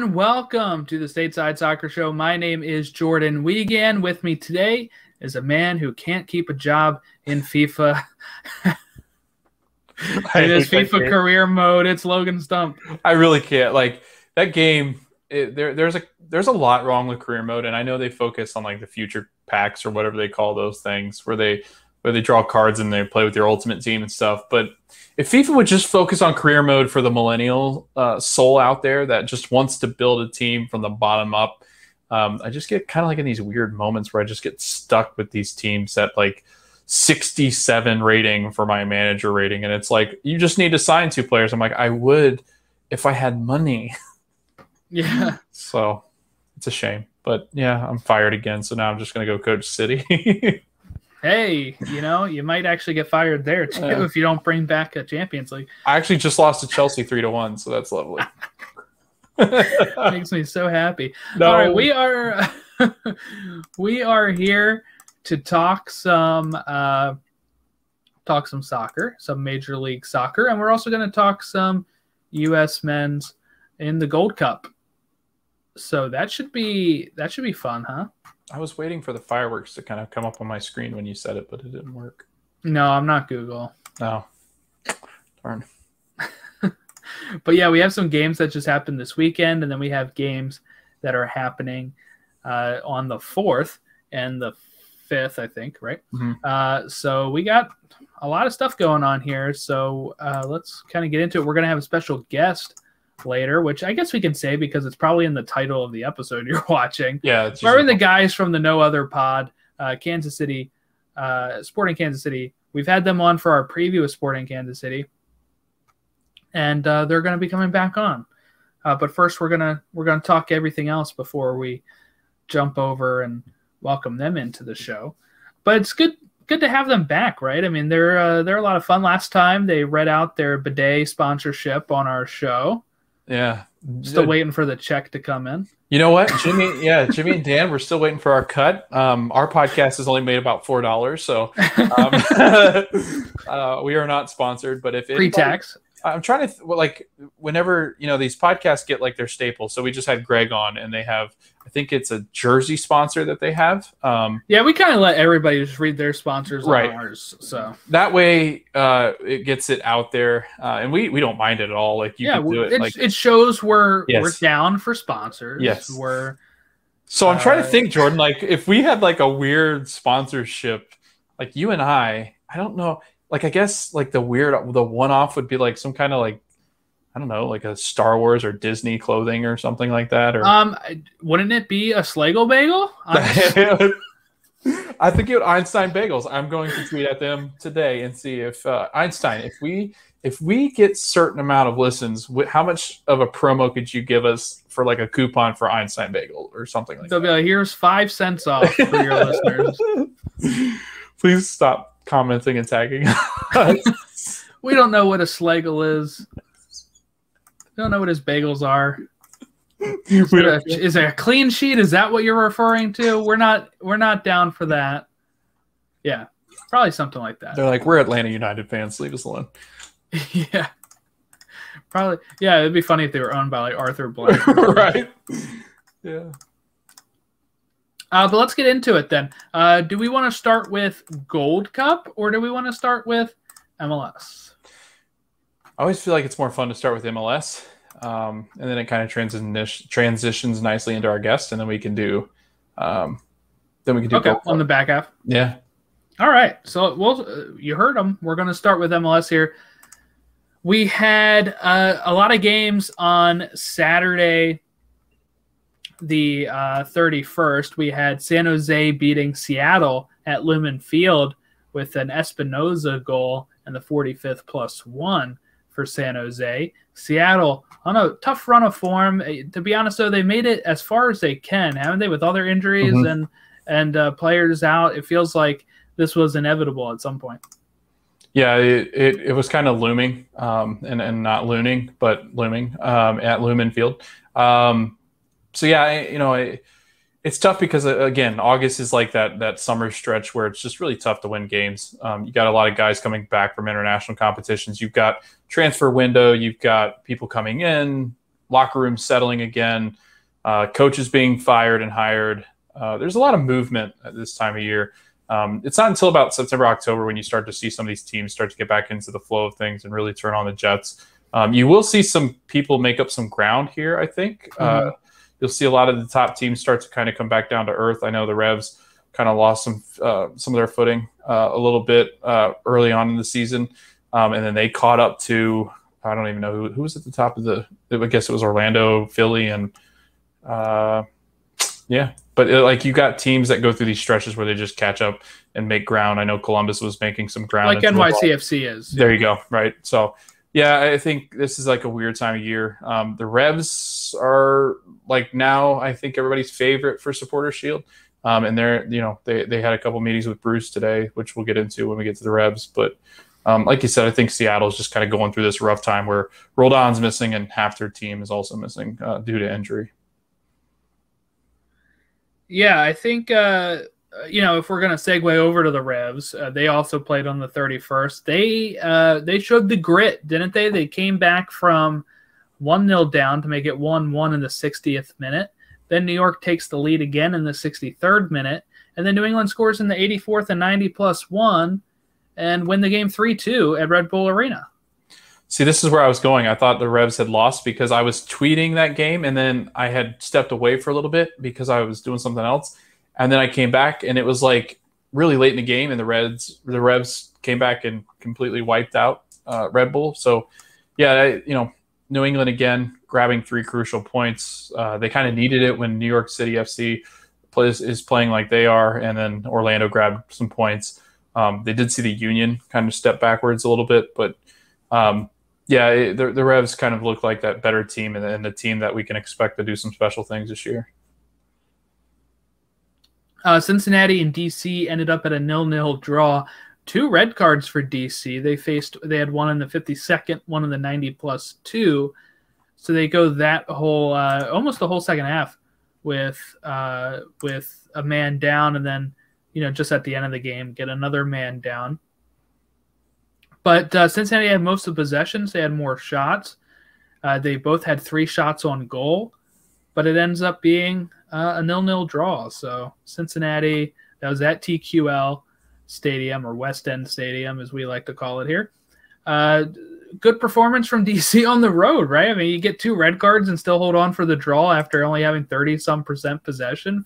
everyone. Welcome to the Stateside Soccer Show. My name is Jordan Wiegand. With me today is a man who can't keep a job in FIFA. In his FIFA career mode, it's Logan Stump. I really can't. Like, that game, there's a lot wrong with career mode, and I know they focus on like the future packs or whatever they call those things, where they draw cards and they play with your ultimate team and stuff. But if FIFA would just focus on career mode for the millennial soul out there that just wants to build a team from the bottom up, I just get kind of like in these weird moments where I just get stuck with these teams at like 67 rating for my manager rating. And it's like, you just need to sign 2 players. I'm like, I would if I had money. Yeah. So it's a shame. But yeah, I'm fired again. So now I'm just going to go coach City. Hey, you might actually get fired there too if you don't bring back a Champions League. I actually just lost to Chelsea 3-1, so that's lovely. Makes me so happy. No. All right, we are here to talk some soccer, some Major League Soccer, and we're also going to talk some U.S. men's in the Gold Cup. So that should be fun, huh? I was waiting for the fireworks to kind of come up on my screen when you said it, but it didn't work. No, I'm not Google. No. Darn. But yeah, we have some games that just happened this weekend, and then we have games that are happening on the 4th and the 5th, I think, right? Mm-hmm. So we got a lot of stuff going on here. So let's kind of get into it. We're going to have a special guest later, which I guess we can say because it's probably in the title of the episode you're watching. Yeah. We're the guys from the No Other Pod, Kansas City, Sporting Kansas City. We've had them on for our preview of Sporting Kansas City, and they're going to be coming back on. But first, we're gonna talk everything else before we jump over and welcome them into the show. But it's good to have them back, right? I mean, they're a lot of fun. Last time they read out their bidet sponsorship on our show. Yeah. Still waiting for the check to come in. You know what, Jimmy and Dan, we're still waiting for our cut. Our podcast is only made about $4, so we are not sponsored. But if pre-tax, I'm trying to whenever these podcasts get like their staples. So we just had Greg on, and they have, I think it's a jersey sponsor that they have. Yeah, we kind of let everybody just read their sponsors right. on ours, so that way it gets it out there, and we don't mind it at all. Like you can do it. It shows we're down for sponsors. Yes, So I'm trying to think, Jordan. Like if we had like a weird sponsorship, like you and I don't know. Like I guess like the one-off would be like some kind of like, I don't know, like a Star Wars or Disney clothing or something like that. Or wouldn't it be a Schlegel bagel? I think it would Einstein Bagels. I'm going to tweet at them today and see if Einstein, if we get certain amount of listens, how much of a promo could you give us for like a coupon for Einstein Bagel or something like that? They'll be like, here's 5 cents off for your listeners. Please stop commenting and tagging us. We don't know what a Schlegel is. We don't know what his bagels are. Is there a clean sheet? Is that what you're referring to? We're not down for that. Yeah, probably something like that. They're like, we're Atlanta United fans. Leave us alone. Yeah, probably. Yeah, it'd be funny if they were owned by like Arthur Blank. Right. Yeah. But let's get into it then. Do we want to start with Gold Cup or do we want to start with MLS? I always feel like it's more fun to start with MLS, and then it kind of transitions nicely into our guest, and then we can do. Okay, on the back half. Yeah. All right. So you heard them. We're going to start with MLS here. We had a lot of games on Saturday, the 31st. We had San Jose beating Seattle at Lumen Field with an Espinoza goal and the 45th +1 for San Jose. Seattle on a tough run of form. To be honest, though, they made it as far as they can, haven't they? With all their injuries and players out, it feels like this was inevitable at some point. Yeah, it was kind of looming, and not looning, but looming at Lumen Field. So yeah, it's tough because again, August is like that summer stretch where it's just really tough to win games. You got a lot of guys coming back from international competitions. You've got transfer window. You've got people coming in, locker room settling again, coaches being fired and hired. There's a lot of movement at this time of year. It's not until about September, October when you start to see some of these teams start to get back into the flow of things and really turn on the Jets. You will see some people make up some ground here, I think. You'll see a lot of the top teams start to kind of come back down to earth. I know the Revs kind of lost some of their footing a little bit early on in the season, and then they caught up to, I don't even know who was at the top of I guess it was Orlando, Philly, and yeah. But like you got teams that go through these stretches where they just catch up and make ground. I know Columbus was making some ground. Like NYCFC is. There you go. Right. So, yeah, I think this is like a weird time of year. The Revs are like now I think everybody's favorite for Supporter Shield. And they had a couple meetings with Bruce today, which we'll get into when we get to the Revs. But like you said, I think Seattle's just kind of going through this rough time where Roldan's missing and half their team is also missing due to injury. Yeah, I think, if we're going to segue over to the Revs, they also played on the 31st. They showed the grit, didn't they? They came back from 1-0 down to make it 1-1 in the 60th minute. Then New York takes the lead again in the 63rd minute. And then New England scores in the 84th and 90+1 and win the game 3-2 at Red Bull Arena. See, this is where I was going. I thought the Revs had lost because I was tweeting that game, and then I had stepped away for a little bit because I was doing something else. And then I came back, and it was like really late in the game, and the Revs came back and completely wiped out Red Bull. So, yeah, New England again grabbing 3 crucial points. They kind of needed it when New York City FC is playing like they are, and then Orlando grabbed some points. They did see the Union kind of step backwards a little bit, but the Revs kind of look like that better team and the team that we can expect to do some special things this year. Cincinnati and DC ended up at a 0-0 draw. 2 red cards for DC. They had one in the 52nd, one in the 90+2. So they go that whole almost the whole second half with a man down, and then just at the end of the game get another man down. But Cincinnati had most of the possessions. They had more shots. They both had 3 shots on goal, but it ends up being a 0-0 draw. So Cincinnati, that was at TQL Stadium, or West End Stadium as we like to call it here. Good performance from DC on the road, right? I mean, you get 2 red cards and still hold on for the draw after only having 30-some% possession.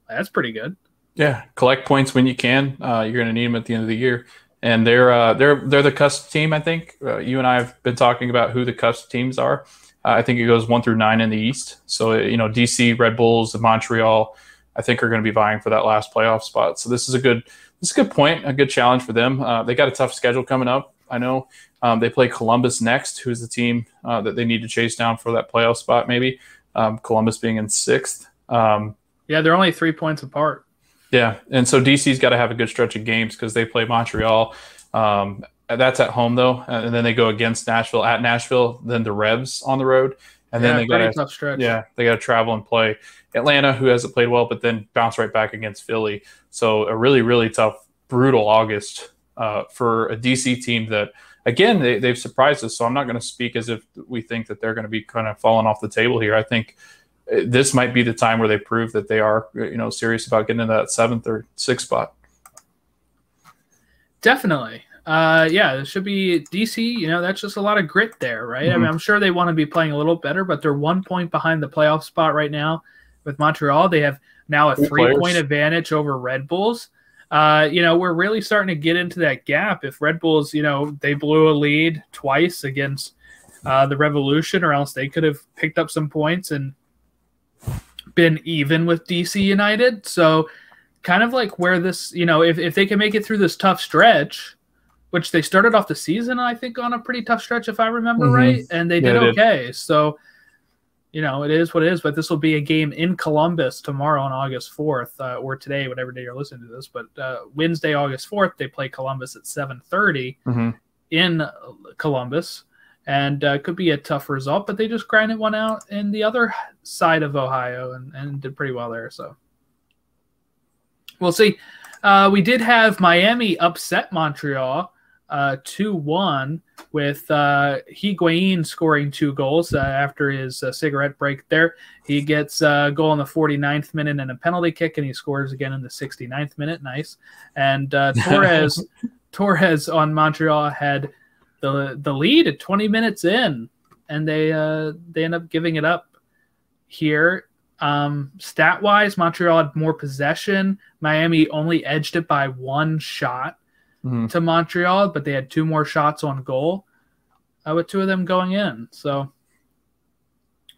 That's pretty good. Yeah, collect points when you can. You're going to need them at the end of the year. And they're the cusp team, I think. You and I have been talking about who the cusp teams are. I think it goes 1 through 9 in the East. So, DC, Red Bulls, and Montreal, I think are going to be vying for that last playoff spot. So this is a good point, a good challenge for them. They got a tough schedule coming up. I know they play Columbus next, who's the team that they need to chase down for that playoff spot, maybe. Columbus being in 6th. Yeah, they're only 3 points apart. Yeah, and so DC's got to have a good stretch of games because they play Montreal. That's at home, though, and then they go against Nashville at Nashville, then the Revs on the road. And then they got a tough stretch. Yeah, they got to travel and play Atlanta, who hasn't played well, but then bounce right back against Philly. So a really, really tough, brutal August for a DC team that, again, they've surprised us. So I'm not going to speak as if we think that they're going to be kind of falling off the table here. I think this might be the time where they prove that they are, serious about getting into that 7th or 6th spot. Definitely. It should be DC. That's just a lot of grit there, right? Mm-hmm. I mean, I'm sure they want to be playing a little better, but they're 1 point behind the playoff spot right now with Montreal. They have now a 3-point advantage over Red Bulls. We're really starting to get into that gap. If Red Bulls, they blew a lead twice against the Revolution, or else they could have picked up some points and been even with DC United. So kind of like where this, if they can make it through this tough stretch, which they started off the season, I think, on a pretty tough stretch, if I remember right, and they did okay. So, it is what it is, but this will be a game in Columbus tomorrow on August 4th, or today, whatever day you're listening to this, but Wednesday, August 4th, they play Columbus at 7:30 in Columbus. And could be a tough result, but they just grinded one out in the other side of Ohio and did pretty well there. So we'll see. We did have Miami upset Montreal 2-1 with Higuain scoring 2 goals after his cigarette break there. He gets a goal in the 49th minute and a penalty kick, and he scores again in the 69th minute. Nice. And Torres on Montreal had the lead at 20 minutes in, and they end up giving it up here. Stat-wise, Montreal had more possession. Miami only edged it by 1 shot to Montreal, but they had 2 more shots on goal, with 2 of them going in. So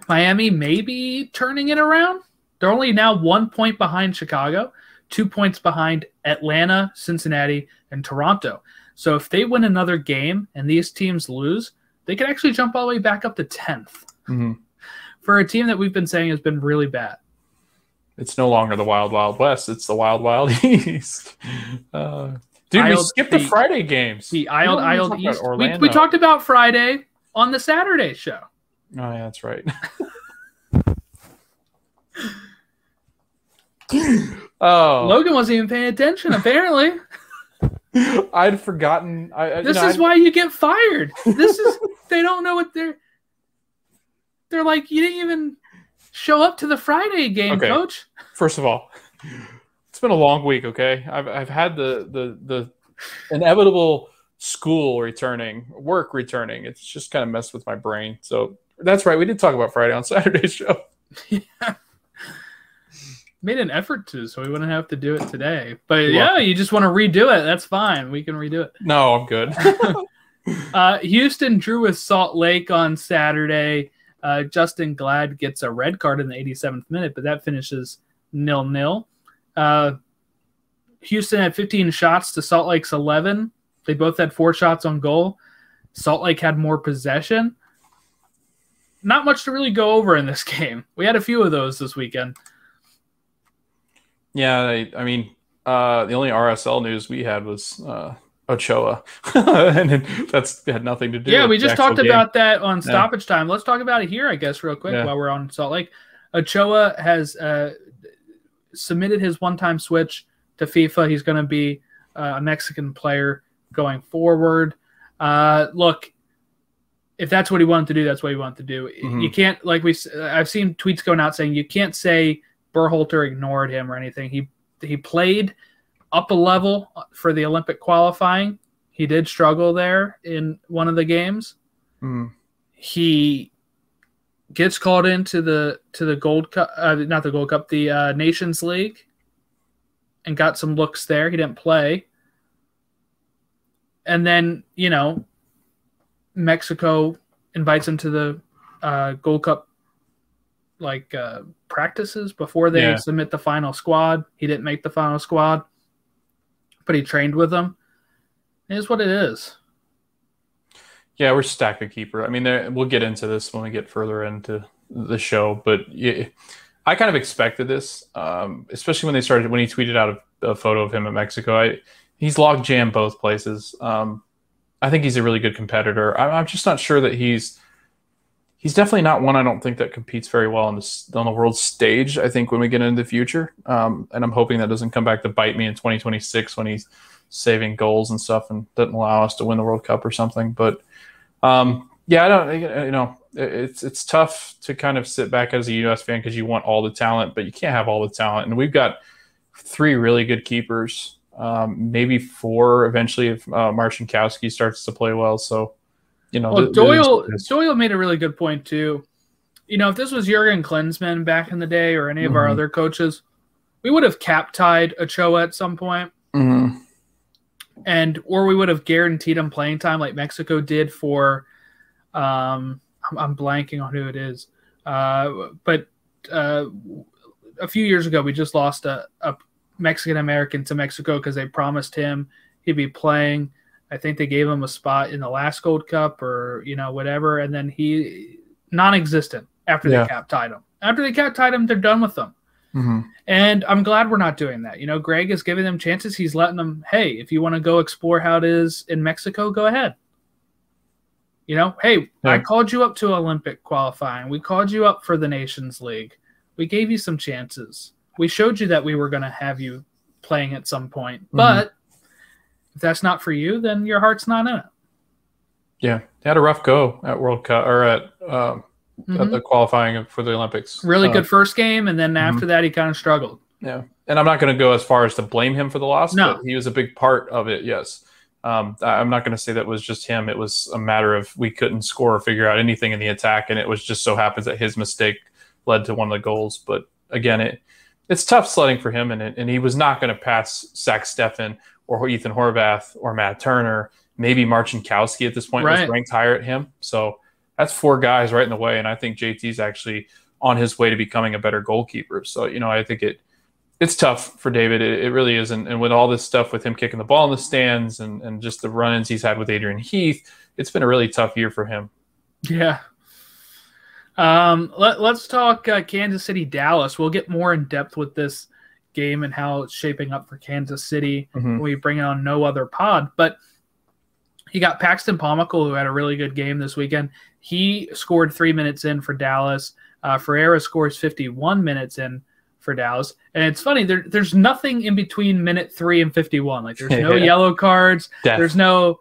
Miami may be turning it around. They're only now 1 point behind Chicago, 2 points behind Atlanta, Cincinnati, and Toronto. So if they win another game and these teams lose, they could actually jump all the way back up to 10th. For a team that we've been saying has been really bad. It's no longer the Wild Wild West. It's the Wild Wild East. Dude, we skipped the Friday games. The Isled East. We talked about Friday on the Saturday show. Oh, yeah, that's right. Logan wasn't even paying attention, apparently. I'd forgotten. This is why you get fired. They don't know what they're like, you didn't even show up to the Friday game, Coach. First of all, it's been a long week, okay? I've had the inevitable school returning, work returning. It's just kind of messed with my brain. So that's right. We did talk about Friday on Saturday's show. Yeah. Made an effort to, so we wouldn't have to do it today. But you just want to redo it. That's fine. We can redo it. No, I'm good. Houston drew with Salt Lake on Saturday. Justin Glad gets a red card in the 87th minute, but that finishes 0-0. Houston had 15 shots to Salt Lake's 11. They both had 4 shots on goal. Salt Lake had more possession. Not much to really go over in this game. We had a few of those this weekend. Yeah, I mean, the only RSL news we had was Ochoa, and that's had nothing to do. Yeah, with we just the actual talked game. about that on stoppage time. Let's talk about it here, I guess, real quick while we're on Salt Lake. Ochoa has submitted his one-time switch to FIFA. He's going to be a Mexican player going forward. Look, if that's what he wanted to do, that's what he wanted to do. You can't, I've seen tweets going out saying you can't say Berhalter ignored him or anything. He played up a level for the Olympic qualifying. He did struggle there in one of the games. He gets called into the Gold Cup, not the Gold Cup, the Nations League, and got some looks there. He didn't play. And then, Mexico invites him to the Gold Cup practices before they submit the final squad. He didn't make the final squad, but he trained with them. It is what it is. Yeah, we're stacked at keeper. I mean, we'll get into this when we get further into the show, but I kind of expected this, especially when he tweeted out a photo of him at Mexico. He's log jammed both places. I think he's a really good competitor. I'm just not sure that he's definitely not one, I don't think, that competes very well on the world stage, I think, when we get into the future. And I'm hoping that doesn't come back to bite me in 2026 when he's saving goals and stuff and doesn't allow us to win the World Cup or something. But, I don't, it's tough to kind of sit back as a U.S. fan because you want all the talent, but you can't have all the talent. And we've got 3 really good keepers, maybe 4 eventually if Marcinkowski starts to play well. So, Doyle made a really good point too. If this was Jurgen Klinsmann back in the day or any of our other coaches, we would have cap-tied Ochoa at some point. Or we would have guaranteed him playing time like Mexico did for I'm blanking on who it is. But a few years ago, we just lost a Mexican-American to Mexico because they promised him he'd be playing. I think they gave him a spot in the last Gold Cup or, whatever. And then he non-existent after they cap-tied him. After they cap-tied him, they're done with them. And I'm glad we're not doing that. Greg is giving them chances. He's letting them, hey, if you want to go explore how it is in Mexico, go ahead. I called you up to Olympic qualifying. We called you up for the Nations League. We gave you some chances. We showed you that we were going to have you playing at some point. But if that's not for you, then your heart's not in it. Yeah, they had a rough go at World Cup or at the qualifying for the Olympics. Really good first game, and then after that, he kind of struggled. Yeah, and I'm not going to go as far as to blame him for the loss, No. but he was a big part of it, yes. I'm not going to say that was just him. It was a matter of we couldn't score or figure out anything in the attack, and it was just so happens that his mistake led to one of the goals. But again, it's tough sledding for him, and he was not going to pass Zach Steffen or Ethan Horvath or Matt Turner. Maybe Marcinkowski at this point was ranked higher at him. So that's 4 guys right in the way, and I think JT's actually on his way to becoming a better goalkeeper. So, I think it's tough for David. It really is. And with all this stuff with him kicking the ball in the stands and just the run-ins he's had with Adrian Heath, it's been a really tough year for him. Yeah. Let's talk Kansas City, Dallas. We'll get more in depth with this game and how it's shaping up for Kansas City when we bring on No Other Pod. But you got Paxton Pomykal, who had a really good game this weekend. He scored 3 minutes in for Dallas. Ferreira scores 51 minutes in for Dallas. And it's funny, there's nothing in between minute 3 and 51. Like there's no yellow cards. There's no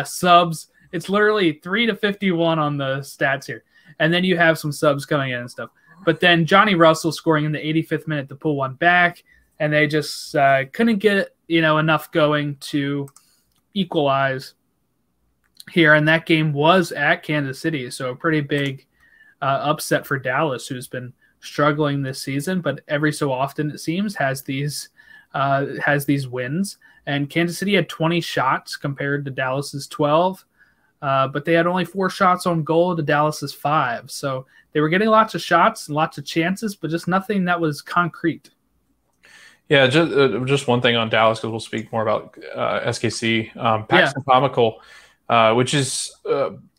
subs. It's literally 3 to 51 on the stats here. And then you have some subs coming in and stuff. But then Johnny Russell scoring in the 85th minute to pull one back. And they just couldn't get enough going to equalize here. And that game was at Kansas City. So a pretty big upset for Dallas, who's been struggling this season, but every so often it seems has these wins. And Kansas City had 20 shots compared to Dallas's 12, but they had only 4 shots on goal to Dallas's 5. So they were getting lots of shots and lots of chances, but just nothing that was concrete. Yeah, just one thing on Dallas, because we'll speak more about SKC. Paxton Pomykal, which is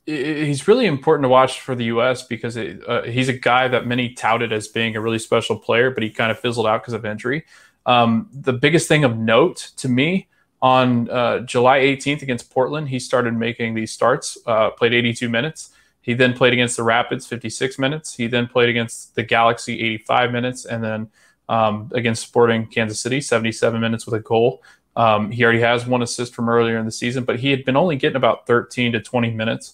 he's really important to watch for the U.S. because he's a guy that many touted as being a really special player, but he kind of fizzled out because of injury. The biggest thing of note to me on July 18th against Portland, he started making these starts, played 82 minutes. He then played against the Rapids, 56 minutes. He then played against the Galaxy, 85 minutes, and then against Sporting Kansas City, 77 minutes with a goal. He already has 1 assist from earlier in the season, but he had been only getting about 13 to 20 minutes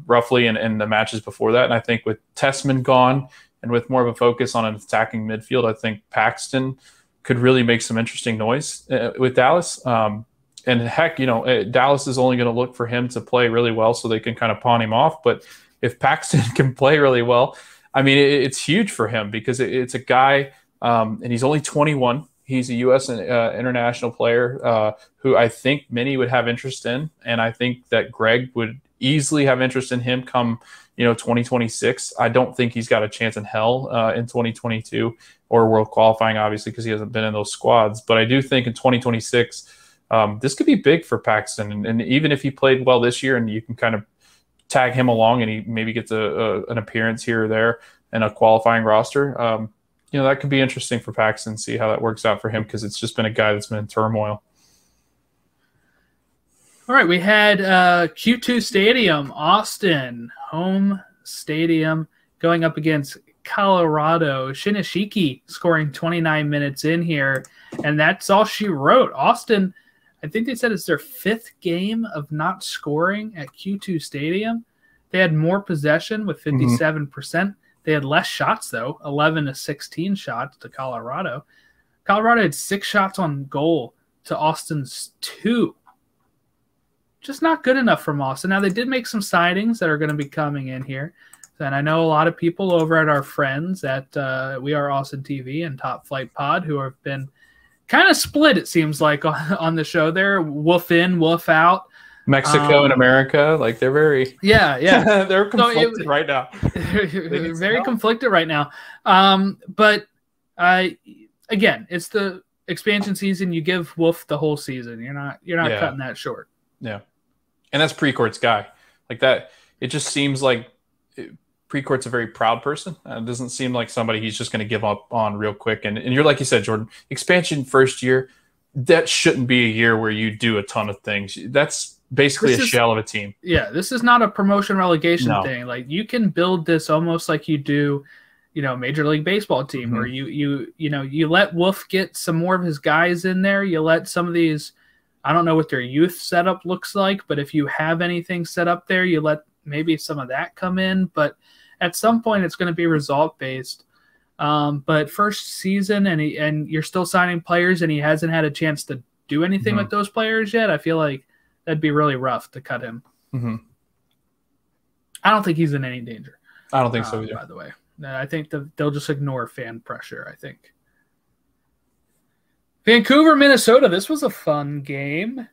roughly in the matches before that. And I think with Tessman gone and with more of a focus on an attacking midfield, I think Paxton could really make some interesting noise with Dallas. And heck, Dallas is only going to look for him to play really well so they can kind of pawn him off. But if Paxton can play really well, I mean, it's huge for him because it's a guy, and he's only 21. He's a U.S. international player who I think many would have interest in. And I think that Greg would easily have interest in him come, 2026. I don't think he's got a chance in hell in 2022 or world qualifying, obviously, because he hasn't been in those squads. But I do think in 2026, this could be big for Paxton. And even if he played well this year and you can kind of tag him along and he maybe gets an appearance here or there in a qualifying roster, that could be interesting for Paxton, see how that works out for him, because it's just been a guy that's been in turmoil. All right, we had Q2 Stadium, Austin, home stadium, going up against Colorado. Shinashiki scoring 29 minutes in here, and that's all she wrote. Austin, I think they said it's their 5th game of not scoring at Q2 Stadium. They had more possession with 57%. They had less shots, though, 11 to 16 shots to Colorado. Colorado had 6 shots on goal to Austin's 2. Just not good enough from Austin. Now, they did make some signings that are going to be coming in here. And I know a lot of people over at our friends at We Are Austin TV and Top Flight Pod who have been kind of split, it seems like, on the show there. Woof in, woof out. Mexico and America, like they're very they're conflicted right now. They're very conflicted right now. But again, it's the expansion season. You give Wolf the whole season. You're not cutting that short. Yeah, and that's Precourt's guy. Like that, it just seems like Precourt's a very proud person. It doesn't seem like somebody he's just going to give up on real quick. And you're like you said, Jordan, expansion first year, that shouldn't be a year where you do a ton of things. That's basically a shell of a team. Yeah, this is not a promotion relegation thing. Like you can build this almost like you do Major League Baseball team, where you let Wolf get some more of his guys in there. You let some of these, I don't know what their youth setup looks like, but if you have anything set up there, you let maybe some of that come in. But at some point, it's going to be result based. But first season, and you're still signing players, and he hasn't had a chance to do anything with those players yet. I feel like that'd be really rough to cut him. I don't think he's in any danger. I don't think so either. By the way, I think they'll just ignore fan pressure. I think. Vancouver, Minnesota. This was a fun game.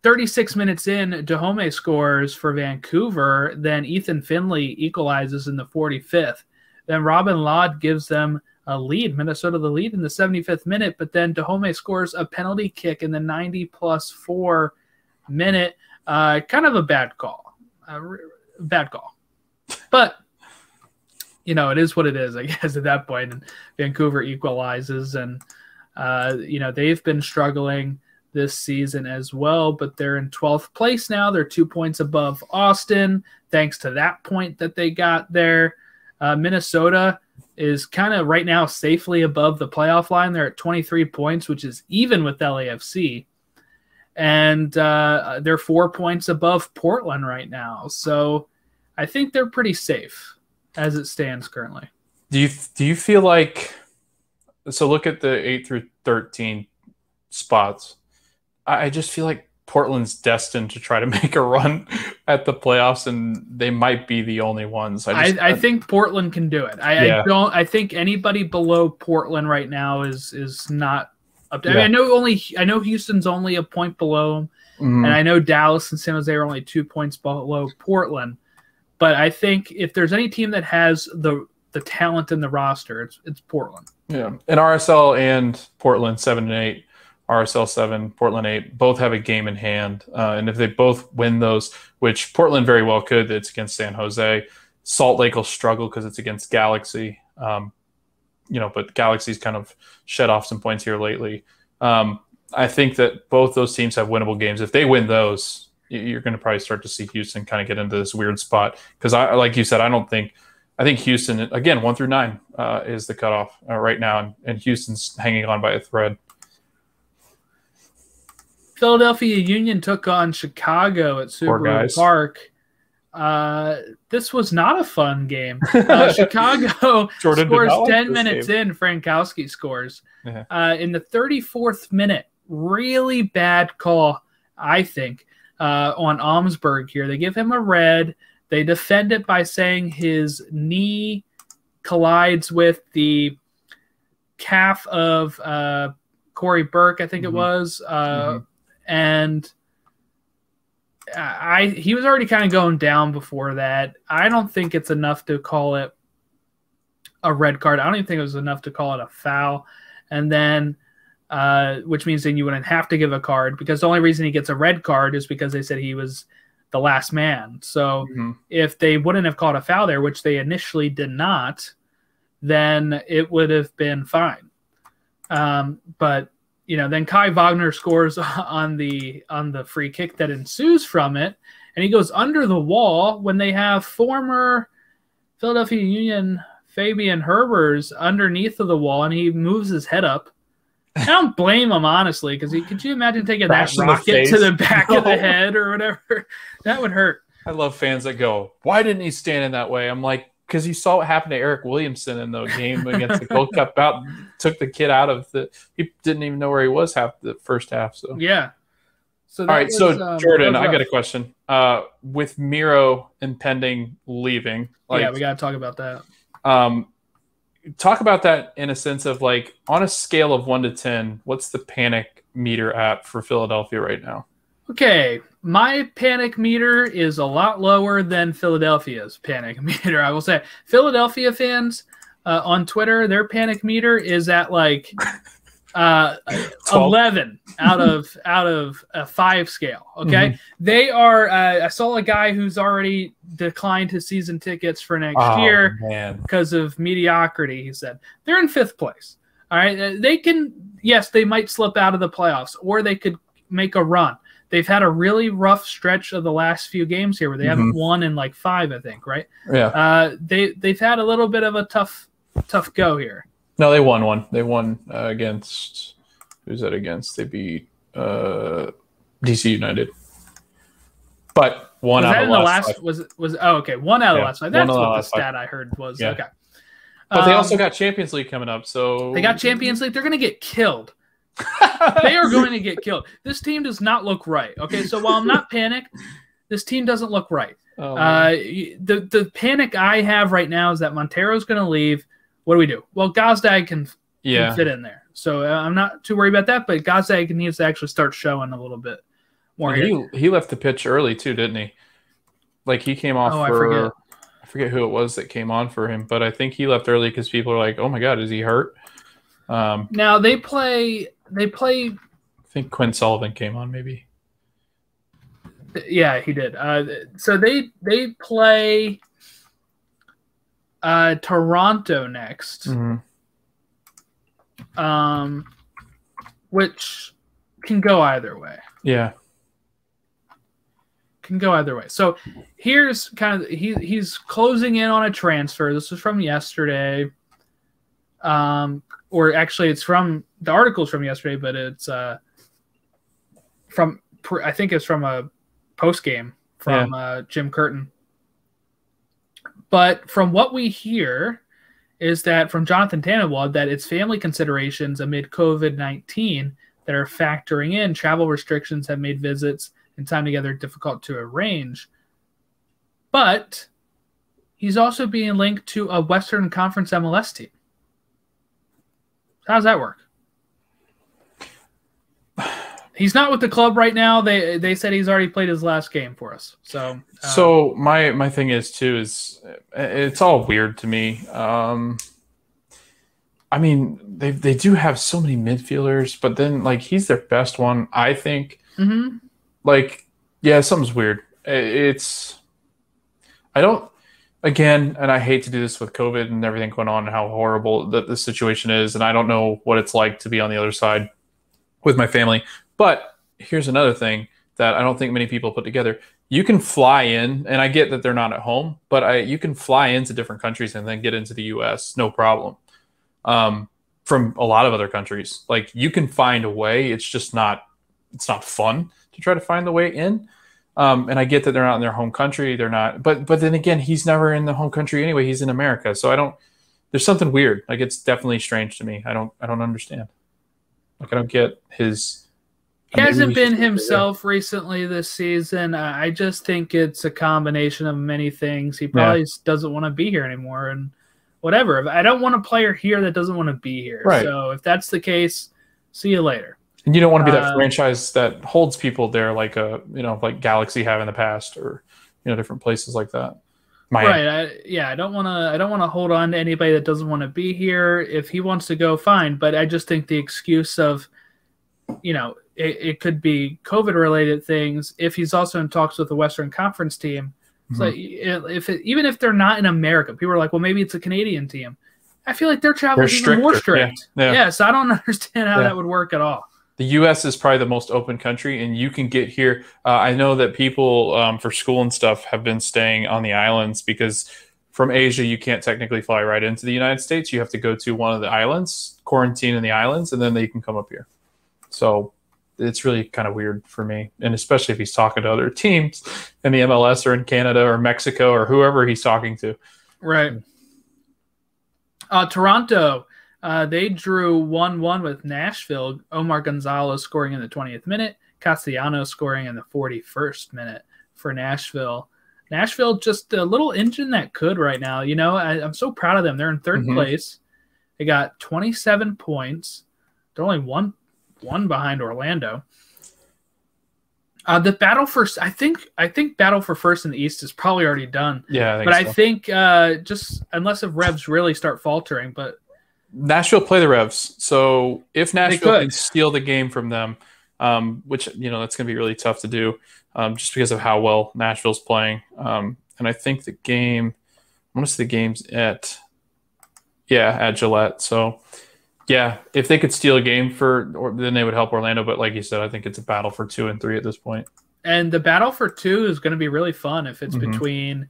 36 minutes in, Dahomey scores for Vancouver. Then Ethan Finley equalizes in the 45th. Then Robin Laud gives them a lead. Minnesota the lead in the 75th minute. But then Dahomey scores a penalty kick in the 90+4 minute. Kind of a bad call. But, it is what it is, I guess, at that point. And Vancouver equalizes. And, they've been struggling this season as well, but they're in 12th place now. They're 2 points above Austin, thanks to that point that they got there. Minnesota is kind of right now safely above the playoff line. They're at 23 points, which is even with LAFC. And they're 4 points above Portland right now. So I think they're pretty safe as it stands currently. Do you feel like, so look at the 8 through 13 spots. I just feel like Portland's destined to try to make a run at the playoffs, and they might be the only ones. I think Portland can do it. I think anybody below Portland right now is not up to. I mean, I know Houston's only a point below them, and I know Dallas and San Jose are only 2 points below Portland. But I think if there's any team that has the talent in the roster, it's Portland. Yeah, and RSL and Portland 7 and 8. RSL 7, Portland 8, both have a game in hand. And if they both win those, which Portland very well could, it's against San Jose. Salt Lake will struggle because it's against Galaxy. But Galaxy's kind of shed off some points here lately. I think that both those teams have winnable games. If they win those, you're going to probably start to see Houston kind of get into this weird spot. Because, like you said, I think Houston, again, 1 through 9 is the cutoff right now. And Houston's hanging on by a thread. Philadelphia Union took on Chicago at Subaru Park. This was not a fun game. Chicago scores 10 minutes in. Frankowski scores. In the 34th minute. Really bad call, I think, on Omsberg here. They give him a red. They defend it by saying his knee collides with the calf of Corey Burke, I think it was. And he was already kind of going down before that. I don't think it's enough to call it a red card. I don't even think it was enough to call it a foul. And then, which means then you wouldn't have to give a card, because the only reason he gets a red card is because they said he was the last man. So if they wouldn't have called a foul there, which they initially did not, then it would have been fine. But then Kai Wagner scores on the free kick that ensues from it, and he goes under the wall when they have former Philadelphia Union Fabian Herbers underneath of the wall, and he moves his head up. I don't blame him, honestly, because could you imagine taking that rocket to the back of the head or whatever? That would hurt. I love fans that go, "Why didn't he stand in that way?" I'm like, because you saw what happened to Eric Williamson in the game against the Gold Cup out, took the kid out of he didn't even know where he was half the first half. So yeah. So all right, so Jordan, I got a question. With Miro impending leaving, we got to talk about that. Talk about that in a sense of like, on a scale of 1 to 10, what's the panic meter at for Philadelphia right now? Okay, my panic meter is a lot lower than Philadelphia's panic meter. I will say, Philadelphia fans on Twitter, their panic meter is at like 11 out of a 5 scale. Okay, they are. I saw a guy who's already declined his season tickets for next year because of mediocrity. He said they're in 5th place. All right, they can. Yes, they might slip out of the playoffs, or they could make a run. they've had a really rough stretch of the last few games here where they haven't won in like 5, I think, right? Yeah. They've had a little bit of a tough go here. No, they won one. They won against who's that against? They beat DC United. But one out of the last five. Was okay. 1 out of the last 5. That's what the stat I heard was. Yeah. Okay. But they also got Champions League coming up, so they got Champions League. They're going to get killed. They are going to get killed. This team does not look right. Okay, so while I'm not panicked, this team doesn't look right. The panic I have right now is that Montero's going to leave. What do we do? Well, Gazdag can fit in there, so I'm not too worried about that. But Gazdag needs to actually start showing a little bit more. He left the pitch early too, didn't he? Like he came off I forget who it was that came on for him, but I think he left early because people are like, "Oh my God, is he hurt?" Now they play. I think Quinn Sullivan came on, maybe. Yeah, he did. So they play Toronto next, which can go either way. Yeah. Can go either way. So here's kind of he's closing in on a transfer. This was from yesterday, or actually it's from the article's from yesterday, but it's from I think it's from a post game from Jim Curtin. But from what we hear is that from Jonathan Tannenwald that it's family considerations amid COVID-19 that are factoring in. Travel restrictions have made visits and time together difficult to arrange. But he's also being linked to a Western Conference MLS team. How does that work? He's not with the club right now. They said he's already played his last game for us. So my thing is too is it's all weird to me. I mean, they do have so many midfielders, but then like he's their best one, I think. Mm-hmm. Like, yeah, something's weird. Again, and I hate to do this with COVID and everything going on and how horrible the situation is, and I don't know what it's like to be on the other side with my family. But here's another thing that I don't think many people put together. You can fly in, and I get that they're not at home, but you can fly into different countries and then get into the U.S., no problem. From a lot of other countries. Like, you can find a way. It's just not fun to try to find the way in. And I get that they're not in their home country. They're not, but then again, he's never in the home country anyway. He's in America. So there's something weird. Like, it's definitely strange to me. I don't understand. Like, I don't get his. He hasn't been himself recently this season. I just think it's a combination of many things. He probably doesn't want to be here anymore and whatever. I don't want a player here that doesn't want to be here. Right. So if that's the case, see you later. And you don't want to be that franchise that holds people there, like like Galaxy have in the past, or different places like that. Miami. Right? I don't want to hold on to anybody that doesn't want to be here. If he wants to go, fine. But I just think the excuse of, it could be COVID-related things. If he's also in talks with the Western Conference team, it's like even if they're not in America, people are like, well, maybe it's a Canadian team. I feel like their travel is even more strict. Yeah. So I don't understand how that would work at all. The U.S. is probably the most open country, and you can get here. I know that people for school and stuff have been staying on the islands because from Asia, you can't technically fly right into the United States. You have to go to one of the islands, quarantine in the islands, and then they can come up here. So it's really kind of weird for me, and especially if he's talking to other teams in the MLS or in Canada or Mexico or whoever he's talking to. Right. Toronto. They drew 1-1 with Nashville. Omar Gonzalez scoring in the 20th minute. Castellanos scoring in the 41st minute for Nashville. Nashville just a little engine that could right now. I'm so proud of them. They're in third place. They got 27 points. They're only one behind Orlando. The battle for I think battle for first in the East is probably already done. Yeah, I think just unless if Revs really start faltering, but. Nashville play the Revs, so if Nashville can steal the game from them, which that's going to be really tough to do, just because of how well Nashville's playing. And I think the game's at Gillette. So Yeah, if they could steal a game then they would help Orlando. But like you said, I think it's a battle for 2 and 3 at this point. And the battle for 2 is going to be really fun if it's between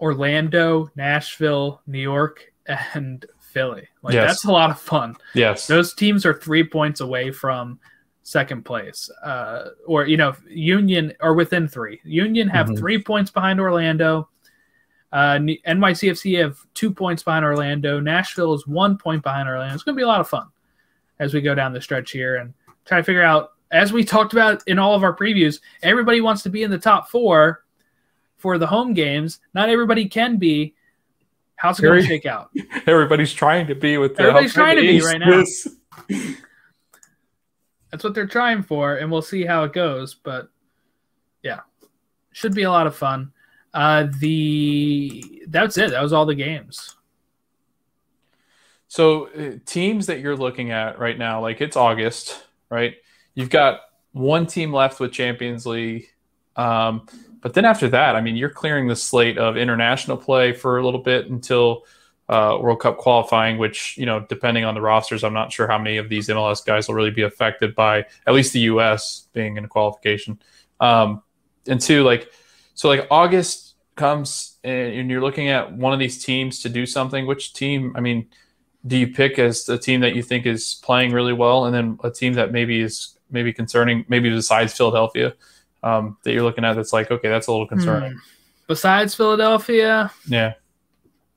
Orlando, Nashville, New York, and Philly. Like that's a lot of fun. Yes, those teams are 3 points away from second place, or Union are within 3. Union have 3 points behind Orlando. NYCFC have 2 points behind Orlando. Nashville is 1 point behind Orlando. It's going to be a lot of fun as we go down the stretch here and try to figure out, as we talked about in all of our previews, everybody wants to be in the top 4 for the home games. Not everybody can be. How's it going to shake out? Everybody's trying to be with the Everybody's trying to be right now. That's what they're trying for, and we'll see how it goes. But yeah, should be a lot of fun. That's it. That was all the games. So teams that you're looking at right now, like it's August, right? You've got one team left with Champions League. But then after that, I mean, you're clearing the slate of international play for a little bit until World Cup qualifying, which, depending on the rosters, I'm not sure how many of these MLS guys will really be affected by at least the U.S. being in a qualification. And two, so August comes and you're looking at one of these teams to do something. Which team, I mean, do you pick as a team that you think is playing really well, and then a team that maybe is concerning, maybe besides Philadelphia, that you're looking at that's like, okay, that's a little concerning? Besides Philadelphia? Yeah.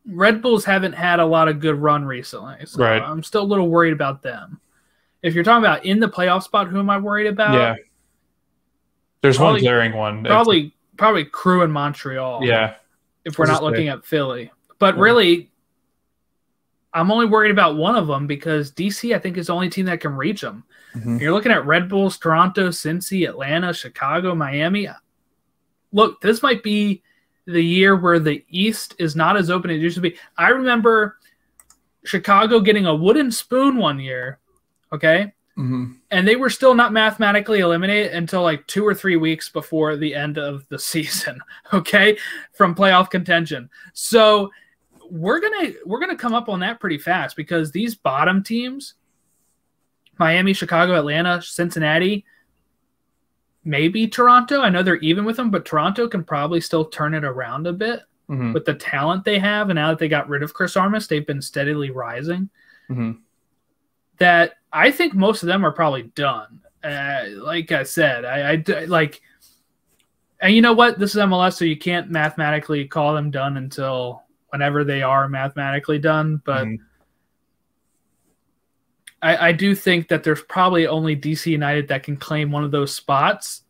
Red Bulls haven't had a lot of good run recently, so right. I'm still a little worried about them. If you're talking about in the playoff spot, who am I worried about? Yeah. There's one glaring one. Probably Crew in Montreal. Yeah. If we're not looking at Philly. But really, I'm only worried about one of them because DC, I think, is the only team that can reach them. You're looking at Red Bulls, Toronto, Cincy, Atlanta, Chicago, Miami. Look, this might be the year where the East is not as open as it used to be. I remember Chicago getting a wooden spoon one year, okay? And they were still not mathematically eliminated until 2 or 3 weeks before the end of the season, okay, from playoff contention. So we're gonna come up on that pretty fast because these bottom teams, Miami, Chicago, Atlanta, Cincinnati, maybe Toronto. I know they're even with them, but Toronto can probably still turn it around a bit with the talent they have. And now that they got rid of Chris Armas, they've been steadily rising. That I think most of them are probably done. Like I said, and you know what? This is MLS, so you can't mathematically call them done until whenever they are mathematically done. But I do think that there's probably only DC United that can claim one of those spots.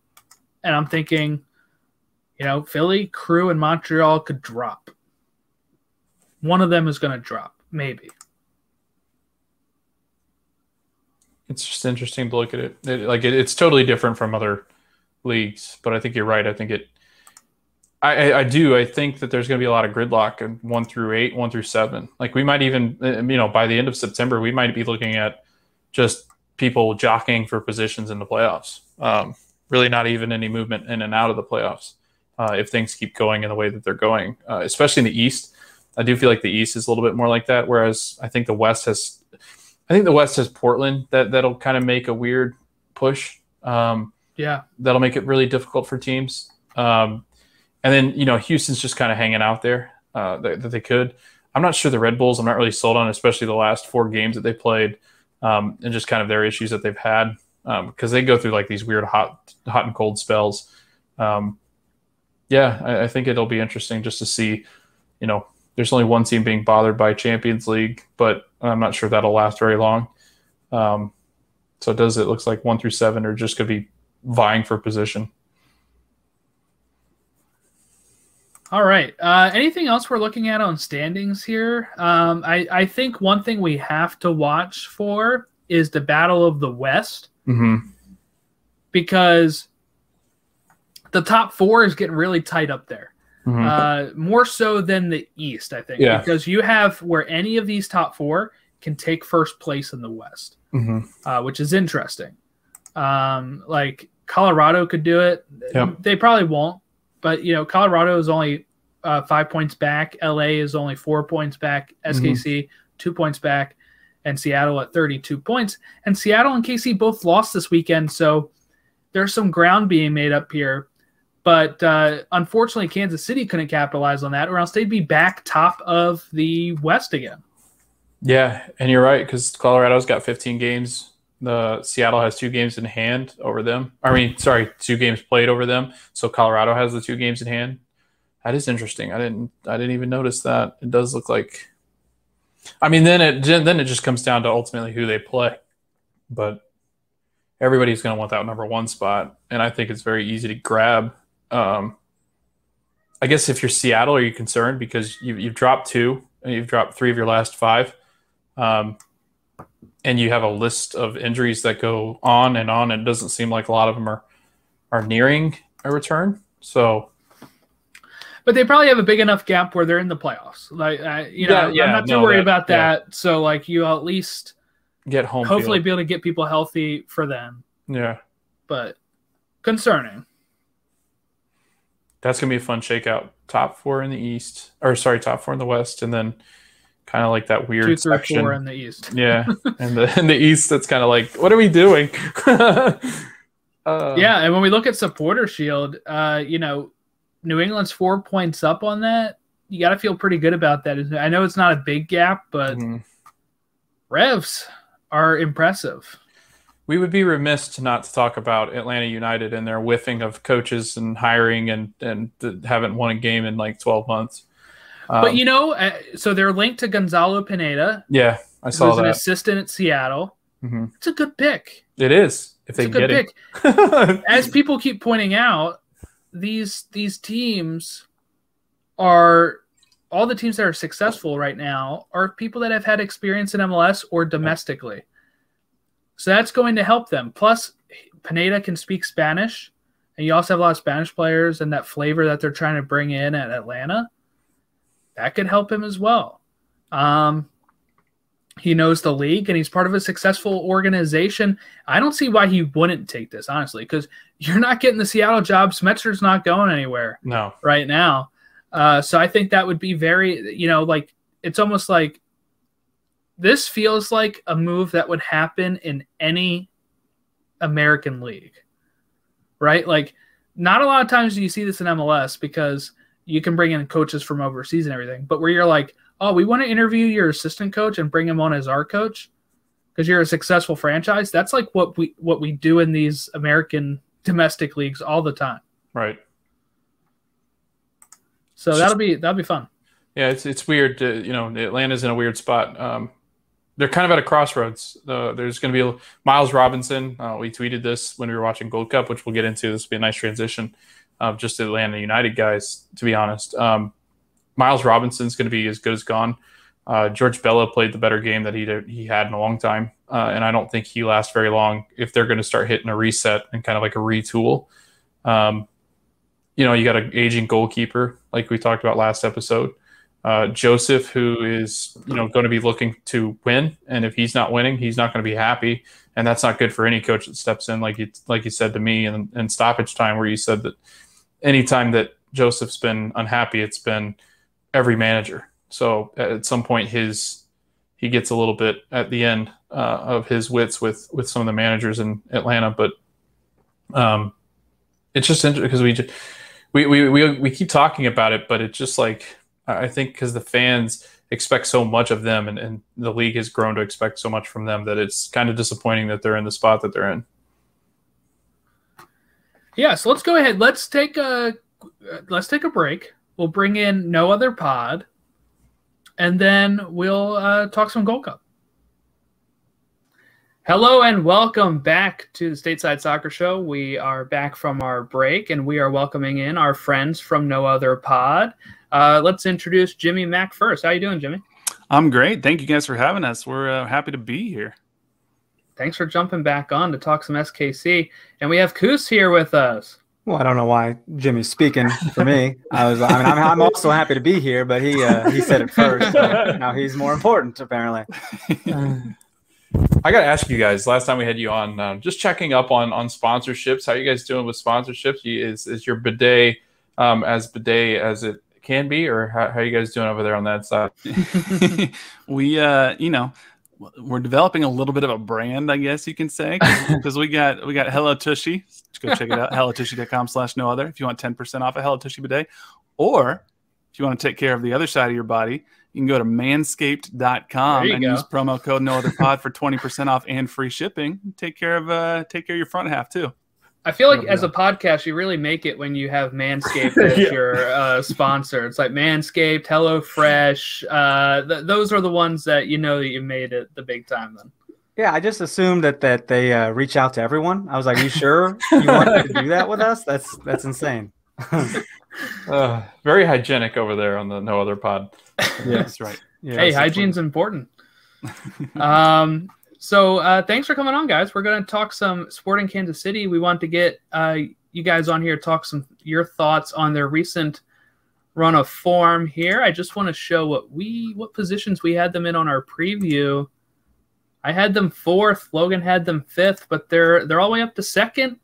And I'm thinking, Philly, Crew, and Montreal could drop. One of them is going to drop, maybe. It's just interesting to look at it. It's totally different from other leagues, but I think you're right. I think I think that there's going to be a lot of gridlock in 1 through 8, 1 through 7. We might even, by the end of September, we might be looking at just people jockeying for positions in the playoffs. Really not even any movement in and out of the playoffs if things keep going in the way that they're going, especially in the East. I do feel like the East is a little bit more like that, whereas I think the West has Portland that'll kind of make a weird push. That'll make it really difficult for teams. And then, Houston's just kind of hanging out there that they could. I'm not sure the Red Bulls, I'm not really sold on, especially the last 4 games that they played and just kind of their issues that they've had because they go through these weird hot and cold spells. I think it'll be interesting just to see, there's only one team being bothered by Champions League, but I'm not sure that'll last very long. So it looks like 1 through 7 are just going to be vying for position. All right. Anything else we're looking at on standings here? I think one thing we have to watch for is the Battle of the West. Because the top 4 is getting really tight up there. More so than the East, I think. Yeah. Because you have where any of these top 4 can take first place in the West, which is interesting. Colorado could do it. Yep. They probably won't. But, Colorado is only 5 points back. LA is only 4 points back. SKC, 2 points back. and Seattle at 32 points. And Seattle and KC both lost this weekend, so there's some ground being made up here. But unfortunately, Kansas City couldn't capitalize on that, or else they'd be back top of the West again. Yeah, and you're right, because Colorado's got 15 games. The Seattle has 2 games in hand over them. 2 games played over them. So Colorado has the 2 games in hand. That is interesting. I didn't even notice that. It does look like. I mean, then it just comes down to ultimately who they play. But everybody's going to want that number 1 spot, and I think it's very easy to grab. I guess if you're Seattle, are you concerned because you've dropped 2 and you've dropped 3 of your last 5? And you have a list of injuries that go on, and it doesn't seem like a lot of them are nearing a return. So, but they probably have a big enough gap where they're in the playoffs. Like, I'm not too worried about that. Yeah. So, like, you at least get home. Hopefully, be able to get people healthy for them. Yeah, but concerning. That's gonna be a fun shakeout. Top 4 in the East, top 4 in the West, and then kind of like that weird 2 through section. 4 in the East. Yeah, and in the East, that's kind of like, what are we doing? Yeah, and when we look at Supporter Shield, New England's 4 points up on that. You got to feel pretty good about that. I know it's not a big gap, but Revs are impressive. We would be remiss not to talk about Atlanta United and their whiffing of coaches and hiring and haven't won a game in like 12 months. But, so they're linked to Gonzalo Pineda. Yeah, I saw that. Who's an assistant at Seattle. Mm-hmm. It's a good pick. It is, if they get it. As people keep pointing out, these teams are – all the teams that are successful right now are people that have had experience in MLS or domestically. So that's going to help them. Plus, Pineda can speak Spanish, and you also have a lot of Spanish players and that flavor that they're trying to bring in at Atlanta. That could help him as well. He knows the league, and he's part of a successful organization. I don't see why he wouldn't take this, honestly, because you're not getting the Seattle job. Smetzer's not going anywhere right now. So I think that would be very, it's almost like this feels like a move that would happen in any American league, right? Like, not a lot of times do you see this in MLS because you can bring in coaches from overseas and everything, but where you're like, oh, we want to interview your assistant coach and bring him on as our coach because you're a successful franchise. That's like what we do in these American domestic leagues all the time. Right. So that'll be fun. Yeah, it's weird. Atlanta's in a weird spot. They're kind of at a crossroads. There's going to be Miles Robinson. We tweeted this when we were watching Gold Cup, which we'll get into. This will be a nice transition. Just Atlanta United guys, to be honest. Miles Robinson's going to be as good as gone. George Bello played the better game that he had in a long time, and I don't think he lasts very long if they're going to start hitting a reset and kind of like a retool. You got an aging goalkeeper like we talked about last episode. Joseph, who is going to be looking to win, and if he's not winning, he's not going to be happy, and that's not good for any coach that steps in, like you said to me in stoppage time, where you said that anytime that Joseph's been unhappy, it's been every manager. So at some point, he gets a little bit at the end of his wits with some of the managers in Atlanta, but it's just interesting because we keep talking about it, but it's just like, I think because the fans expect so much of them and the league has grown to expect so much from them that it's kind of disappointing that they're in the spot that they're in. Yeah, so let's go ahead. Let's take a break. We'll bring in No Other Pod, and then we'll talk some Gold Cup. Hello and welcome back to the Stateside Soccer Show. We are back from our break, and we are welcoming in our friends from No Other Pod. Let's introduce Jimmy Mack first. How you doing, Jimmy? I'm great. Thank you guys for having us. We're happy to be here. Thanks for jumping back on to talk some SKC. And we have Kooser here with us. Well, I don't know why Jimmy's speaking for me. I'm also happy to be here, but he said it first. So now he's more important, apparently. I got to ask you guys, last time we had you on, just checking up on sponsorships. How are you guys doing with sponsorships? Is your bidet as bidet as it can be, or how are you guys doing over there on that side? We, we're developing a little bit of a brand, I guess you can say, because we got Hello Tushy. Go check it out, hellotushy.com/no other if you want 10% off a Hello Tushy bidet. Or if you want to take care of the other side of your body, you can go to manscaped.com and use promo code no other pod for 20% off and free shipping. Take care of your front half too. I feel like as a podcast, you really make it when you have Manscaped as your sponsor. It's like Manscaped, HelloFresh. Those are the ones that you know that you made it the big time then. Yeah, I just assumed that they reach out to everyone. I was like, "You sure you want to do that with us? That's insane." Very hygienic over there on the No Other Pod. Yeah, that's right. Yeah, hey, hygiene's important. So thanks for coming on, guys. We're going to talk some Sporting Kansas City. We want to get you guys on here to talk your thoughts on their recent run of form here. I just want to show what positions we had them in on our preview. I had them 4th. Logan had them 5th, but they're all the way up to 2nd.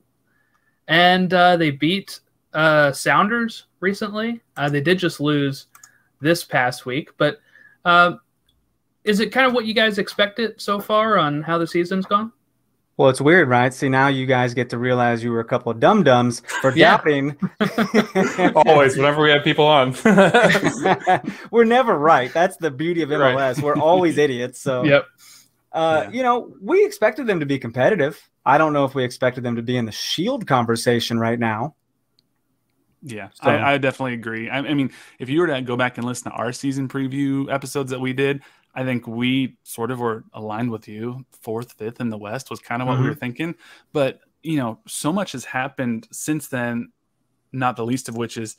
And they beat Sounders recently. They did just lose this past week, but is it kind of what you guys expected so far on how the season's gone? Well, it's weird, right? See, now you guys get to realize you were a couple of dum-dums for doubting. Always, whenever we have people on. We're never right. That's the beauty of MLS. Right. We're always idiots. So, we expected them to be competitive. I don't know if we expected them to be in the Shield conversation right now. Yeah, so. I definitely agree. I mean, if you were to go back and listen to our season preview episodes that we did, I think we sort of were aligned with you. 4th, 5th in the West was kind of what we were thinking. But, so much has happened since then, not the least of which is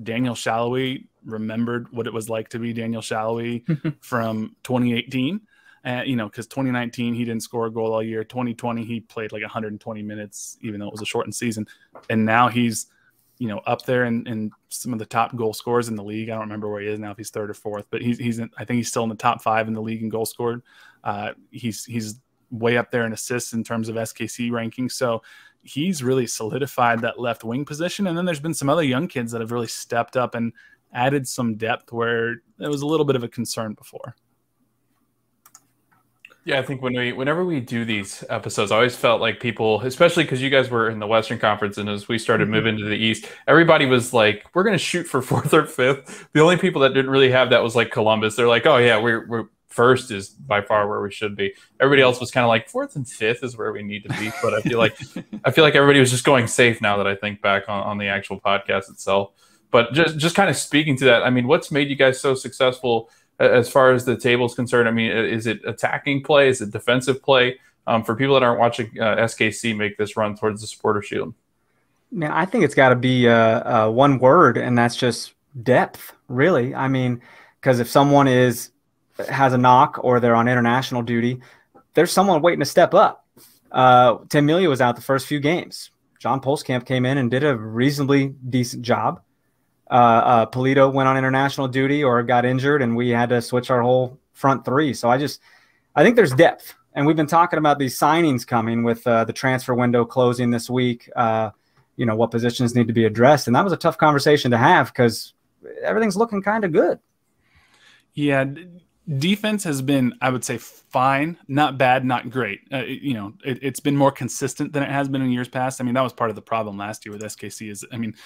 Daniel Shalhoub remembered what it was like to be Daniel Shalhoub from 2018. Because 2019, he didn't score a goal all year. 2020, he played like 120 minutes, even though it was a shortened season. And now he's up there in some of the top goal scorers in the league. I don't remember where he is now, if he's 3rd or 4th, but I think he's still in the top 5 in the league in goal scored. He's way up there in assists in terms of SKC rankings. So he's really solidified that left wing position. And then there's been some other young kids that have really stepped up and added some depth where there was a little bit of a concern before. Yeah, I think whenever we do these episodes, I always felt like people, especially because you guys were in the Western Conference, and as we started moving to the East, everybody was like, "We're going to shoot for 4th or 5th." The only people that didn't really have that was like Columbus. They're like, "Oh yeah, we're 1st is by far where we should be." Everybody else was kind of like 4th and 5th is where we need to be. But I feel like everybody was just going safe now that I think back on the actual podcast itself. But just kind of speaking to that, I mean, what's made you guys so successful? As far as the table is concerned, I mean, is it attacking play? Is it defensive play? For people that aren't watching SKC make this run towards the Supporter Shield? Man, I think it's got to be one word, and that's just depth, really. I mean, because if someone has a knock or they're on international duty, there's someone waiting to step up. Tim Melia was out the first few games. John Polskamp came in and did a reasonably decent job. Polito went on international duty or got injured, and we had to switch our whole front 3. So I think there's depth, and we've been talking about these signings coming with the transfer window closing this week. What positions need to be addressed, and that was a tough conversation to have because everything's looking kind of good. Yeah, defense has been, I would say, fine, not bad, not great. It's been more consistent than it has been in years past. I mean, that was part of the problem last year with SKC.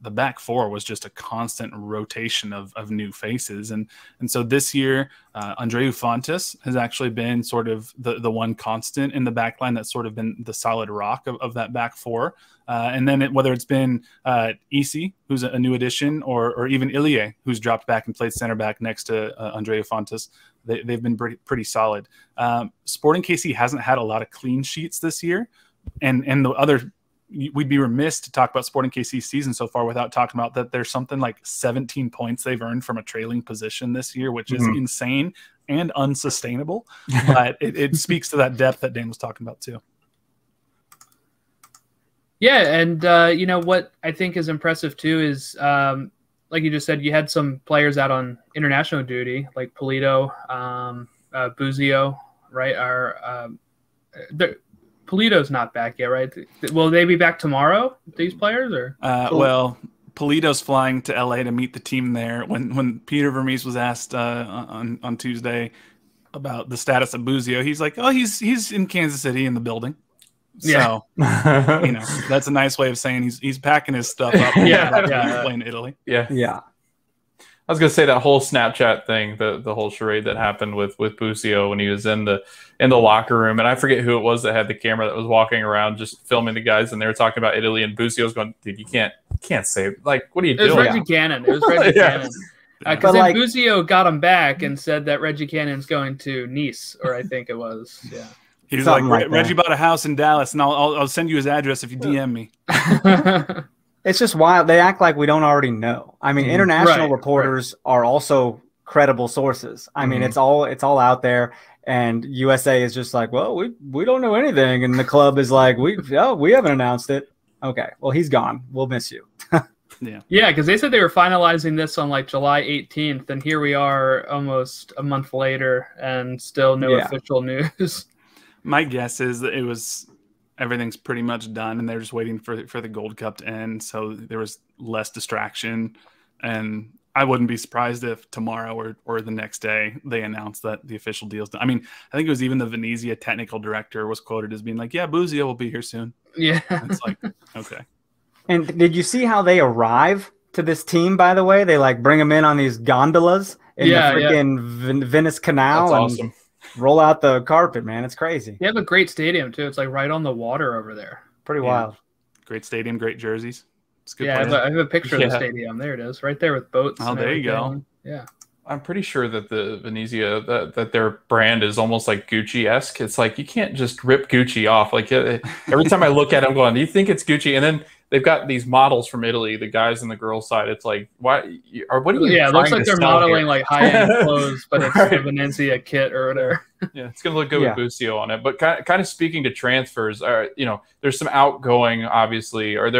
The back 4 was just a constant rotation of new faces. And so this year, Andreu Fontes has actually been sort of the one constant in the back line that's sort of been the solid rock of that back 4. And then whether it's been Isi, who's a new addition, or even Ilie, who's dropped back and played center back next to Andreu Fontes, they've been pretty solid. Sporting KC hasn't had a lot of clean sheets this year. And the other – we'd be remiss to talk about Sporting KC's season so far without talking about that there's something like 17 points they've earned from a trailing position this year, which is insane and unsustainable. But it speaks to that depth that Dan was talking about too. Yeah, and what I think is impressive too is, like you just said, you had some players out on international duty, like Polito, Busio, right? Polito's not back yet, right? Will they be back tomorrow, these players? Or well, Polito's flying to LA to meet the team there. When Peter Vermees was asked on Tuesday, about the status of Busio. He's like, oh, he's in Kansas City in the building. Yeah. So, that's a nice way of saying he's packing his stuff up. Playing Italy. Yeah. I was gonna say that whole Snapchat thing, the whole charade that happened with Busio when he was in the locker room, and I forget who it was that had the camera that was walking around just filming the guys, and they were talking about Italy, and Busio's going, dude, you can't say, like, what are you doing? It was Reggie Cannon. It was Reggie Cannon. Because then Busio got him back and said that Reggie Cannon's going to Nice, or I think it was. Yeah. He's like Reggie bought a house in Dallas, and I'll send you his address if you DM me. It's just wild. They act like we don't already know. I mean, international reporters are also credible sources. I mean, it's all out there, and USA is just like, well, we don't know anything, and the club is like, we haven't announced it. Okay, well, he's gone. We'll miss you. Yeah, because they said they were finalizing this on like July 18th, and here we are almost a month later, and still no official news. My guess is that everything's pretty much done, and they're just waiting for the Gold Cup to end, so there was less distraction. And I wouldn't be surprised if tomorrow or the next day they announced that the official deal's done. I mean, I think it was even the Venezia technical director was quoted as being like, yeah, Busio will be here soon. Yeah. It's like, okay. And did you see how they arrive to this team, by the way? They like bring them in on these gondolas in the freaking Venice Canal. That's awesome. Roll out the carpet, man. It's crazy. They have a great stadium, too. It's like right on the water over there. Pretty wild. Great stadium, great jerseys. It's good. Yeah, I have a picture of the stadium. There it is, right there with boats. Oh, there you go. Yeah. I'm pretty sure that the Venezia, that their brand is almost like Gucci-esque. It's like you can't just rip Gucci off. Like every time I look at it, I'm going, do you think it's Gucci? And then they've got these models from Italy, the guys and the girls side. It's like, why? Or what are you? Yeah, it looks like they're modeling like high-end clothes, but it's a Venezia kit or whatever. Yeah, it's gonna look good with Busio on it. But kind of speaking to transfers, there's some outgoing. Obviously, is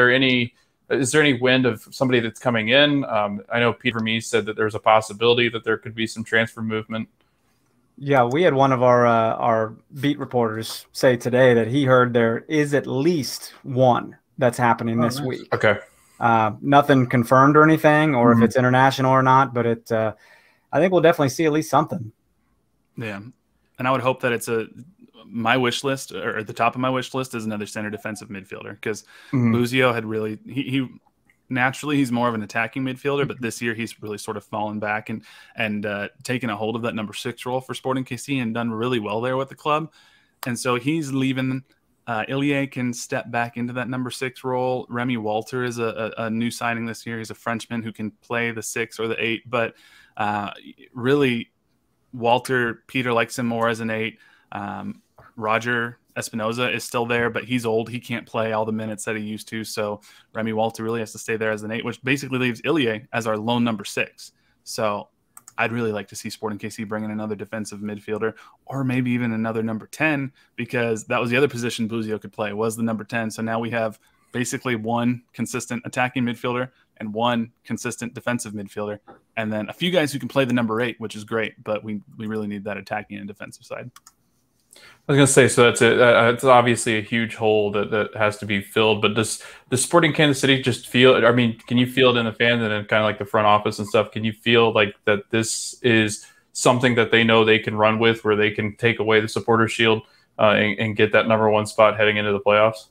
there any wind of somebody that's coming in? I know Peter Vermees said that there's a possibility that there could be some transfer movement. Yeah, we had one of our beat reporters say today that he heard there is at least one that's happening this week. Okay. Nothing confirmed or anything, or if it's international or not, but I think we'll definitely see at least something. Yeah. And I would hope that it's my wish list, or at the top of my wish list, is another center defensive midfielder, because Busio had really he naturally he's more of an attacking midfielder, but this year he's really sort of fallen back and taken a hold of that number 6 role for Sporting KC and done really well there with the club. And so he's leaving. Ilie can step back into that number 6 role. Remy Walter is a new signing this year. He's a Frenchman who can play the 6 or the 8, but really Peter likes him more as an 8. Roger Espinoza is still there, but he's old. He can't play all the minutes that he used to. So Remy Walter really has to stay there as an 8, which basically leaves Ilie as our lone number 6. So I'd really like to see Sporting KC bring in another defensive midfielder, or maybe even another number 10, because that was the other position Busio could play, was the number 10. So now we have basically one consistent attacking midfielder and one consistent defensive midfielder, and then a few guys who can play the number 8, which is great, but we really need that attacking and defensive side. I was going to say, so it's obviously a huge hole that has to be filled, but does Sporting Kansas City just feel, I mean, can you feel it in the fans and then kind of like the front office and stuff? Can you feel like that this is something that they know they can run with, where they can take away the supporter shield and get that number 1 spot heading into the playoffs?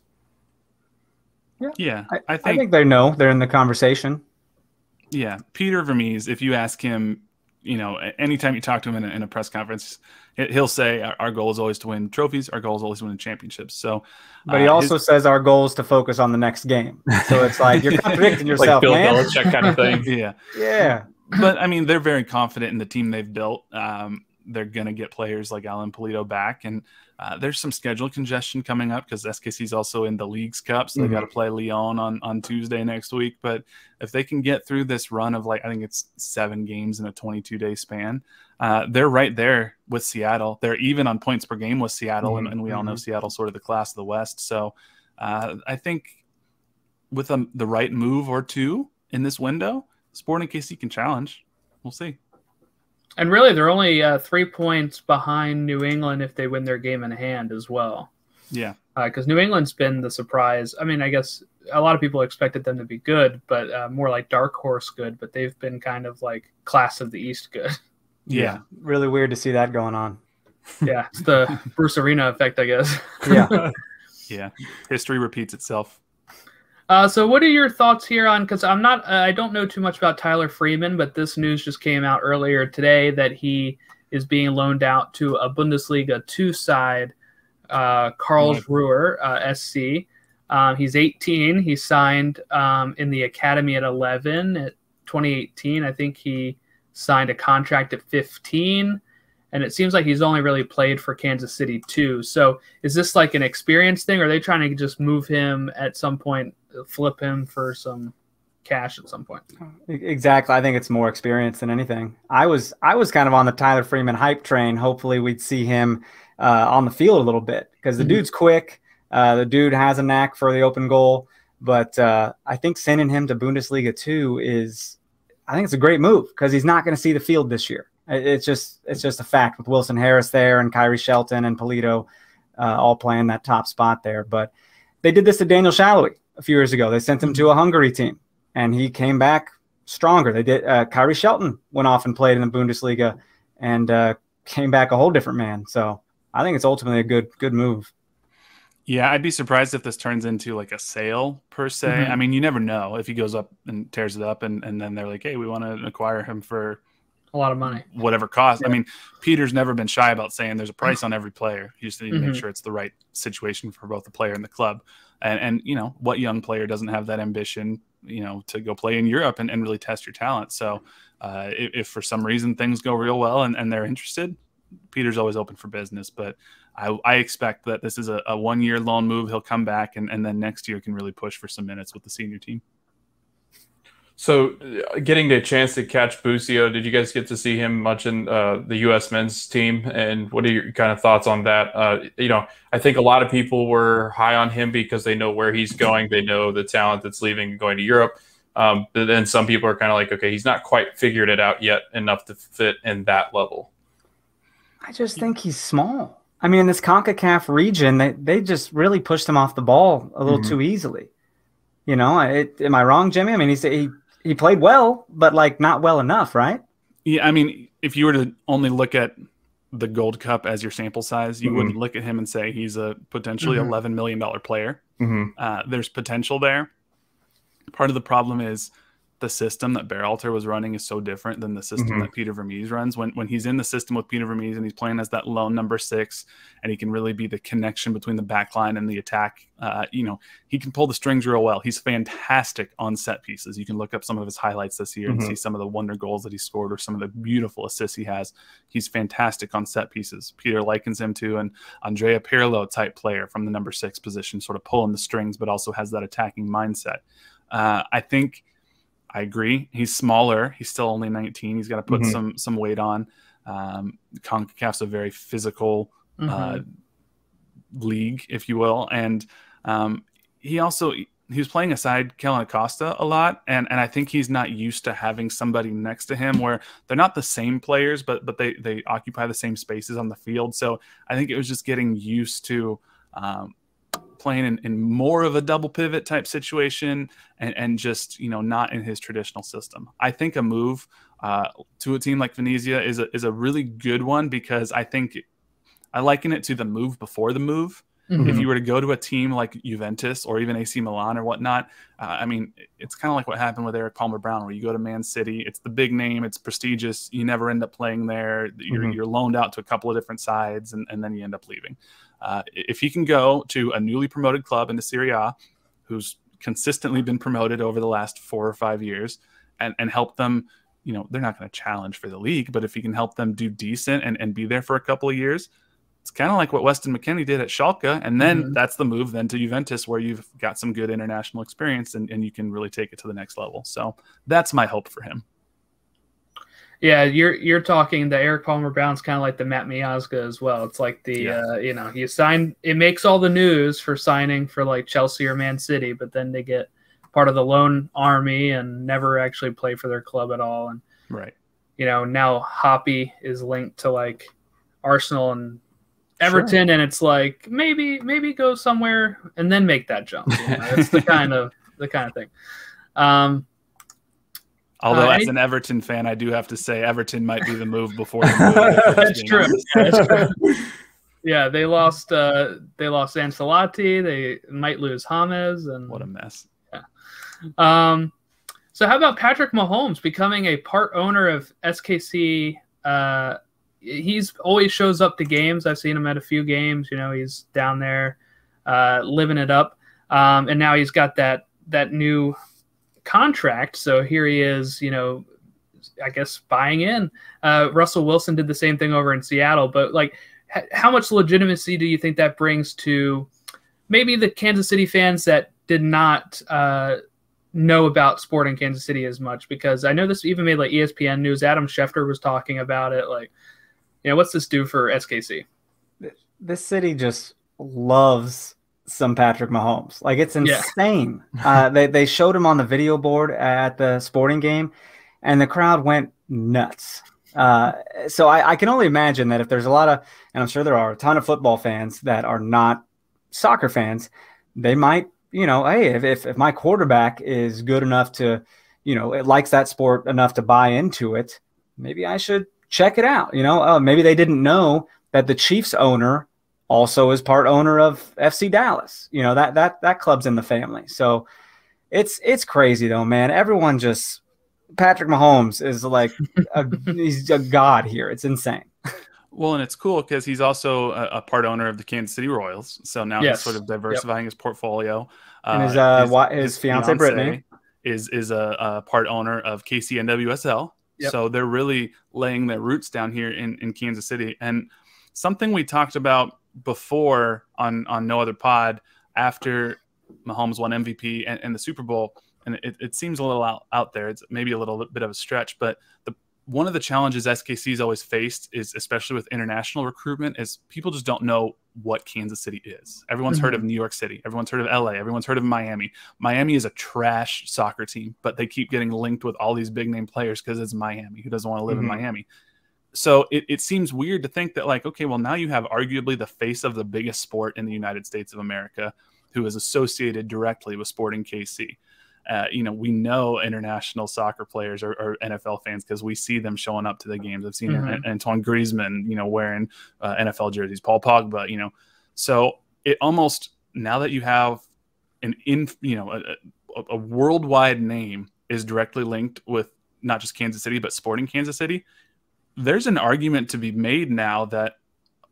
Yeah. I think they know they're in the conversation. Yeah. Peter Vermees, if you ask him, anytime you talk to him in a press conference, he'll say our goal is always to win trophies. Our goal is always to win championships. So, but he also says our goal is to focus on the next game. So it's like you're contradicting yourself, like Bill man. Belichick kind of thing. Yeah. But I mean, they're very confident in the team they've built. They're going to get players like Alan Polito back, and there's some schedule congestion coming up because SKC is also in the Leagues Cup, so they got to play Lyon on Tuesday next week. But if they can get through this run of I think it's 7 games in a 22-day span, they're right there with Seattle. They're even on points per game with Seattle, and we all know Seattle's sort of the class of the West. So I think with the right move or two in this window, Sporting KC can challenge. We'll see. And really, they're only 3 points behind New England if they win their game in hand as well. Yeah. Because New England's been the surprise. I mean, I guess a lot of people expected them to be good, but more like dark horse good. But they've been kind of like class of the East good. Yeah. Really weird to see that going on. Yeah, it's the Bruce Arena effect, I guess. Yeah. Yeah, history repeats itself. So what are your thoughts here on, because I don't know too much about Tyler Freeman, but this news just came out earlier today that he is being loaned out to a Bundesliga 2 side, Karlsruhe SC. He's 18. He signed in the academy at 11 at 2018. I think he signed a contract at 15. And it seems like he's only really played for Kansas City too. So is this like an experience thing? Or are they trying to just move him at some point, flip him for some cash at some point? Exactly. I think it's more experience than anything. I was kind of on the Tyler Freeman hype train. Hopefully we'd see him on the field a little bit because the dude's quick. The dude has a knack for the open goal. But I think sending him to Bundesliga 2 I think it's a great move because he's not going to see the field this year. It's just a fact with Wilson Harris there and Kyrie Shelton and Polito all playing that top spot there. But they did this to Daniel Shalhoub a few years ago. They sent him to a Hungary team, and he came back stronger. They did. Kyrie Shelton went off and played in the Bundesliga and came back a whole different man. So I think it's ultimately a good move. Yeah, I'd be surprised if this turns into like a sale per se. I mean, you never know if he goes up and tears it up and then they're like, hey, we want to acquire him for a lot of money, whatever cost. Yeah. I mean, Peter's never been shy about saying there's a price on every player. You just need to make sure it's the right situation for both the player and the club. And you know, what young player doesn't have that ambition, you know, to go play in Europe and really test your talent. So if for some reason things go real well and they're interested, Peter's always open for business. But I expect that this is a 1-year loan move. He'll come back and then next year can really push for some minutes with the senior team. So getting the chance to catch Busio, did you guys get to see him much in the U.S. men's team? And what are your kind of thoughts on that? You know, I think a lot of people were high on him because they know where he's going. They know the talent that's leaving and going to Europe. But then some people are kind of like, okay, he's not quite figured it out yet enough to fit in that level. I just think he's small. I mean, in this CONCACAF region, they just really pushed him off the ball a little too easily. You know, am I wrong, Jimmy? I mean, he played well, but like not well enough, right? Yeah, I mean, if you were to only look at the Gold Cup as your sample size, you wouldn't look at him and say he's a potentially $11 million player. There's potential there. Part of the problem is the system that Berhalter was running is so different than the system that Peter Vermees runs. When he's in the system with Peter Vermees and he's playing as that lone number 6, and he can really be the connection between the back line and the attack, you know, he can pull the strings real well. He's fantastic on set pieces. You can look up some of his highlights this year and see some of the wonder goals that he scored or some of the beautiful assists he has. He's fantastic on set pieces. Peter likens him to an Andrea Pirlo type player from the number 6 position, sort of pulling the strings, but also has that attacking mindset. I agree. He's smaller. He's still only 19. He's got to put some weight on. CONCACAF's a very physical league, if you will. And he was playing aside Kellen Acosta a lot. And I think he's not used to having somebody next to him where they're not the same players, but they occupy the same spaces on the field. So I think it was just getting used to playing in more of a double pivot type situation and just, you know, not in his traditional system. I think a move to a team like Venezia is a really good one because I think I liken it to the move before the move. If you were to go to a team like Juventus or even AC Milan or whatnot, I mean, it's kind of like what happened with Eric Palmer-Brown, where you go to Man City, it's the big name, it's prestigious, you never end up playing there, you're loaned out to a couple of different sides, and then you end up leaving. If he can go to a newly promoted club into Serie A, who's consistently been promoted over the last 4 or 5 years, and help them, you know, they're not going to challenge for the league, but if he can help them do decent and be there for a couple of years, it's kind of like what Weston McKennie did at Schalke. And then that's the move then to Juventus, where you've got some good international experience and you can really take it to the next level. So that's my hope for him. Yeah, you're talking the Eric Palmer-Brown's kind of like the Matt Miazga as well. It's like the you know, he signed, it makes all the news for signing for like Chelsea or Man City, but then they get part of the loan army and never actually play for their club at all. And you know, now Hoppy is linked to like Arsenal and Everton, and it's like maybe go somewhere and then make that jump. You know? It's the kind of thing. Although as an Everton fan, I do have to say Everton might be the move before the move. That's true. Yeah, that's true. Yeah, they lost Ancelotti. They might lose James, and what a mess. Yeah. So how about Patrick Mahomes becoming a part owner of SKC? He's always shows up to games. I've seen him at a few games. You know, he's down there living it up. And now he's got that new contract. So here he is, you know, I guess buying in. Russell Wilson did the same thing over in Seattle. But like, how much legitimacy do you think that brings to maybe the Kansas City fans that did not know about sport in Kansas City as much? Because I know this even made like ESPN News. Adam Schefter was talking about it. Like, you know, what's this do for SKC? This city just loves some Patrick Mahomes. Like, it's insane. Yeah. They showed him on the video board at the sporting game, and the crowd went nuts. So I can only imagine that if there's a lot of, and I'm sure there are a ton of football fans that are not soccer fans, they might, you know, hey, if my quarterback is good enough to, you know, it likes that sport enough to buy into it, maybe I should check it out. You know, maybe they didn't know that the Chiefs owner also is part owner of FC Dallas. You know, that club's in the family. So it's crazy though, man. Everyone just, Patrick Mahomes is like he's a god here. It's insane. Well, and it's cool because he's also a part owner of the Kansas City Royals. So now he's sort of diversifying his portfolio. And his fiance Brittany is a part owner of KCNWSL. Yep. So they're really laying their roots down here in Kansas City. And something we talked about before on No Other Pod after Mahomes won MVP and the Super Bowl, and it seems a little out there. It's maybe a little bit of a stretch, but one of the challenges SKC's always faced is, especially with international recruitment, is people just don't know what Kansas City is. Everyone's heard of New York City. Everyone's heard of LA. Everyone's heard of Miami. Miami is a trash soccer team, but they keep getting linked with all these big name players because it's Miami. Who doesn't want to live in Miami? So it seems weird to think that, like, okay, well, now you have arguably the face of the biggest sport in the United States of America who is associated directly with Sporting KC. You know, we know international soccer players are NFL fans because we see them showing up to the games. I've seen Antoine Griezmann, you know, wearing NFL jerseys, Paul Pogba, you know. So it almost, now that you have a worldwide name is directly linked with not just Kansas City, but Sporting Kansas City, there's an argument to be made now that,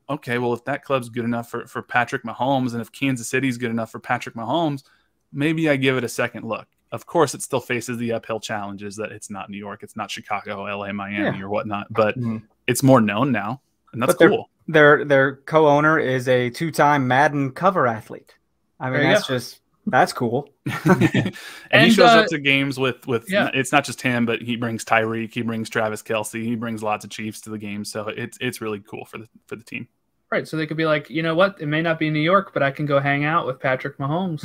okay, well, if that club's good enough for Patrick Mahomes, and if Kansas City's good enough for Patrick Mahomes, maybe I give it a second look. Of course, it still faces the uphill challenges that it's not New York, it's not Chicago, LA, Miami, or whatnot, but it's more known now, and that's cool. Their co-owner is a 2-time Madden cover athlete. I mean, that's cool. and he shows up to games with it's not just him, but he brings Tyreek, he brings Travis Kelce, he brings lots of Chiefs to the game, so it's really cool for the team. Right, so they could be like, you know what? It may not be New York, but I can go hang out with Patrick Mahomes.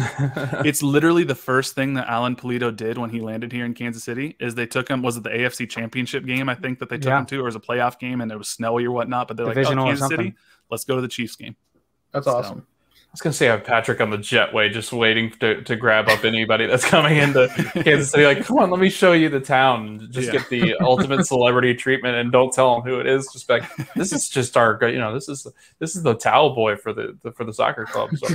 It's literally the first thing that Alan Pulido did when he landed here in Kansas City is they took him, was it the AFC Championship game, I think, that they took him to, or it was a playoff game, and it was snowy or whatnot, but they're Divisional like, oh, Kansas City, let's go to the Chiefs game. That's awesome. I was going to say I have Patrick on the jetway just waiting to grab up anybody that's coming into Kansas City. Like, come on, let me show you the town. Just get the ultimate celebrity treatment and don't tell them who it is. Just like, this is just our, you know, this is the towel boy for the soccer club. So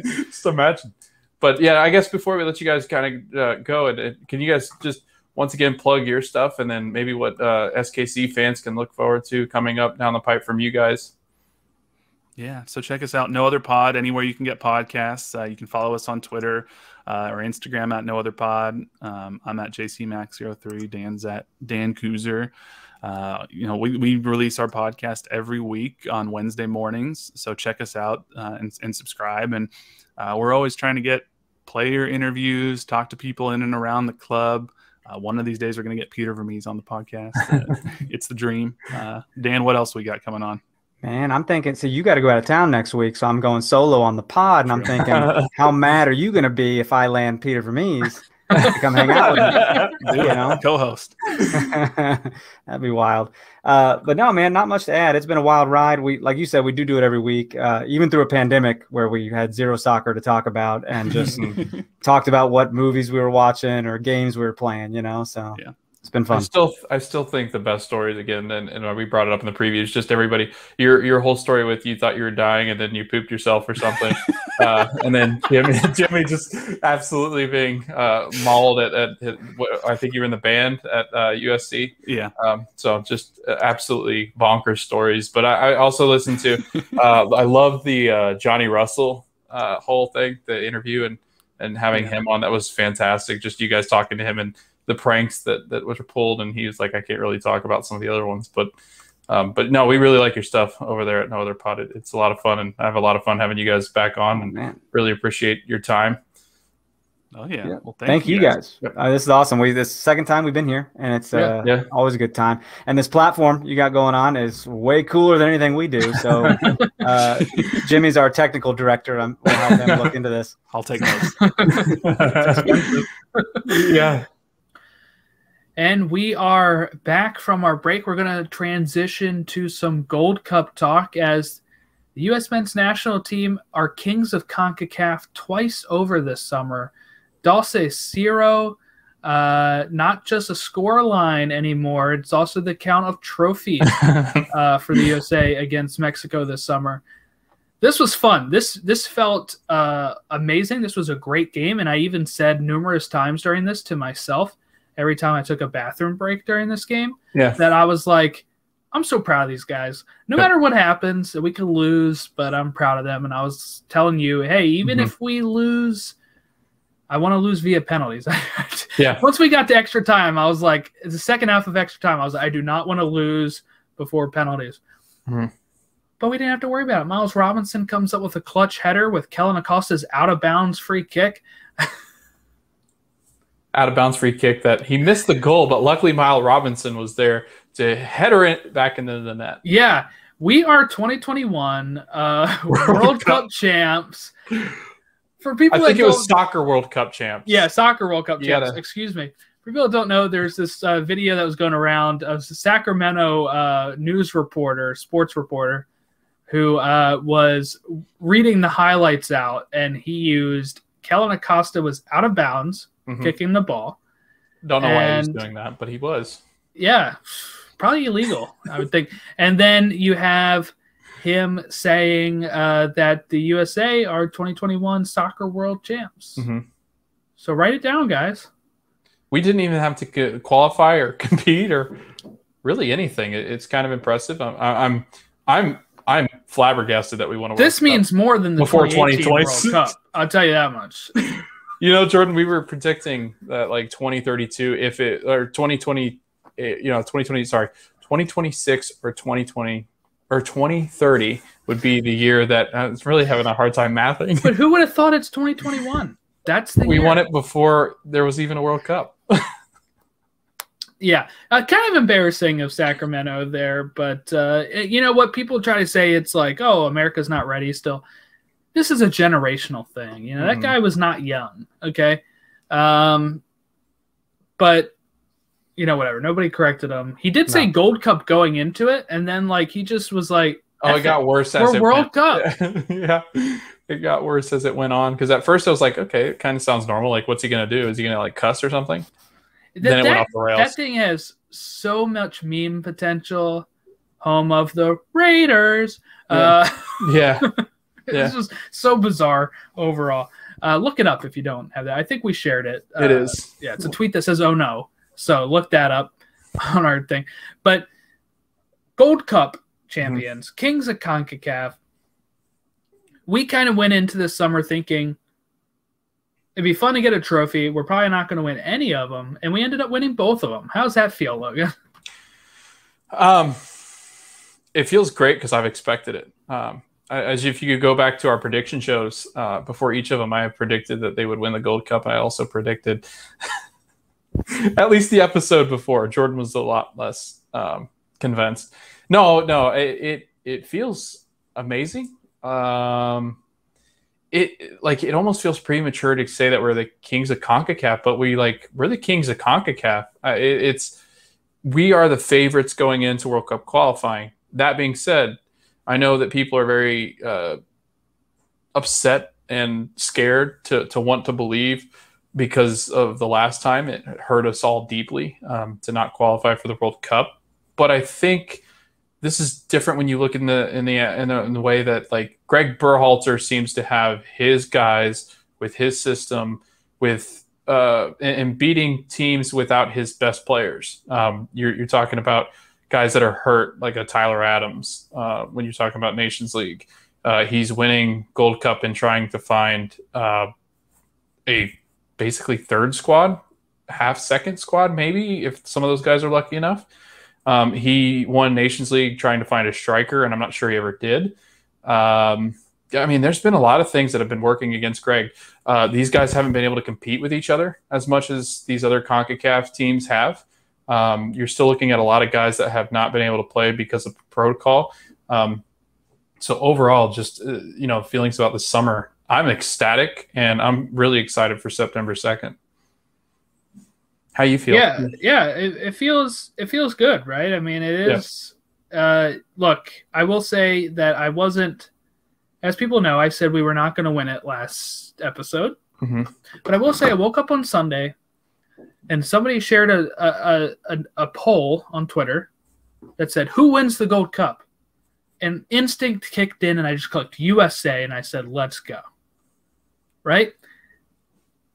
just imagine. But yeah, I guess before we let you guys kind of go, can you guys just once again plug your stuff and then maybe what SKC fans can look forward to coming up down the pipe from you guys? Yeah, so check us out, No Other Pod, anywhere you can get podcasts. You can follow us on Twitter or Instagram at No Other Pod. I'm at JCMack03. Dan's at Dan Kooser. You know, we release our podcast every week on Wednesday mornings, so check us out and subscribe. And we're always trying to get player interviews, talk to people in and around the club. One of these days, we're going to get Peter Vermees on the podcast. It's the dream. Dan, what else we got coming on? Man, I'm thinking, so you got to go out of town next week, so I'm going solo on the pod, and I'm thinking, how mad are you going to be if I land Peter Vermees? come hang out with me. Co-host. That'd be wild. But no, man, not much to add. It's been a wild ride. We, like you said, we do it every week, even through a pandemic where we had zero soccer to talk about and just talked about what movies we were watching or games we were playing, so yeah. It's been fun. I still think the best stories again, and we brought it up in the preview, is just everybody, your whole story with you thought you were dying and then you pooped yourself or something. And then Jimmy just absolutely being mauled at I think you were in the band at USC. Yeah. So just absolutely bonkers stories. But I also listened to, I love the Johnny Russell whole thing, the interview and having him on. That was fantastic. Just you guys talking to him and the pranks that were pulled, and he was like, I can't really talk about some of the other ones, but no, we really like your stuff over there at No Other Pod. It's a lot of fun, and I have a lot of fun having you guys back on, and really appreciate your time. Oh yeah. Well, thank you guys. This is awesome. This is the second time we've been here, and it's always a good time. And this platform you got going on is way cooler than anything we do. So Jimmy's our technical director. We'll have him look into this. I'll take notes. Yeah. And we are back from our break. We're going to transition to some Gold Cup talk as the U.S. men's national team are kings of CONCACAF twice over this summer. Dulce Ciro, not just a score line anymore. It's also the count of trophies for the USA against Mexico this summer. This was fun. This felt amazing. This was a great game, and I even said numerous times during this to myself, every time I took a bathroom break during this game, that I was like, I'm so proud of these guys. No matter what happens, we could lose, but I'm proud of them. And I was telling you, hey, even if we lose, I want to lose via penalties. Once we got to extra time, I was like, the second half of extra time, I was like, I do not want to lose before penalties. But we didn't have to worry about it. Miles Robinson comes up with a clutch header with Kellen Acosta's out-of-bounds free kick. Out-of-bounds free kick that he missed the goal, but luckily Miles Robinson was there to header it back into the net. Yeah, we are 2021 World Cup champs. For people, I think it was Soccer World Cup champs. Yeah, Soccer World Cup champs. Excuse me. For people that don't know, there's this video that was going around of a Sacramento news reporter, sports reporter, who was reading the highlights out, and he used Kellen Acosta was out of bounds, kicking the ball. Don't know why he was doing that, but he was. Yeah, probably illegal, I would think. And then you have him saying that the USA are 2021 Soccer World Champs. So write it down, guys. We didn't even have to qualify or compete or really anything. It's kind of impressive. I'm flabbergasted that we won a World Cup. This means more than the 2018 World Cup. I'll tell you that much. Jordan, we were predicting that like 2032, if it or 2020, 2026 or 2020 or 2030 would be the year that I was really having a hard time mathing. But who would have thought it's 2021? That's the we year. won it before there was even a World Cup. Yeah, kind of embarrassing of Sacramento there, but what people try to say, it's like, oh, America's not ready still. This is a generational thing. That guy was not young, okay? But, whatever. Nobody corrected him. He did say Gold Cup going into it, and then, he just was like, oh, it got worse as it World Cup. Yeah, it got worse as it went on, because at first I was like, okay, it kind of sounds normal. Like, what's he going to do? Is he going to, cuss or something? Then it went off the rails. That thing has so much meme potential. Home of the Raiders. Yeah. It's just so bizarre overall. Look it up if you don't have that. I think we shared it. It is. Yeah, it's a tweet that says, oh, no. So look that up on our thing. But Gold Cup champions, kings of CONCACAF. We kind of went into this summer thinking it'd be fun to get a trophy. We're probably not going to win any of them. And we ended up winning both of them. How's that feel, Logan? It feels great because I've expected it. As if you could go back to our prediction shows before each of them, I have predicted that they would win the Gold Cup. I also predicted at least the episode before. Jordan was a lot less convinced. No, it feels amazing. it almost feels premature to say that we're the kings of CONCACAF, but we're the kings of CONCACAF. We are the favorites going into World Cup qualifying. That being said, I know that people are very upset and scared to want to believe because of the last time. It hurt us all deeply to not qualify for the World Cup. But I think this is different when you look in the way that like Greg Berhalter seems to have his guys with his system with and beating teams without his best players. You're talking about guys that are hurt, like a Tyler Adams. When you're talking about Nations League, he's winning Gold Cup and trying to find a basically third squad, half second squad, maybe if some of those guys are lucky enough. He won Nations League trying to find a striker, and I'm not sure he ever did. I mean, there's been a lot of things that have been working against Greg. These guys haven't been able to compete with each other as much as these other CONCACAF teams have. You're still looking at a lot of guys that have not been able to play because of protocol. So overall, just feelings about the summer. I'm ecstatic, and I'm really excited for September 2nd. How you feel? Yeah. It feels good, right? I mean, it is. Yeah. Look, I will say that I wasn't. As people know, I said we were not going to win it last episode. Mm-hmm. But I will say I woke up on Sunday, and somebody shared a poll on Twitter that said, "Who wins the Gold Cup?" And instinct kicked in, and I just clicked USA, and I said, "Let's go." Right?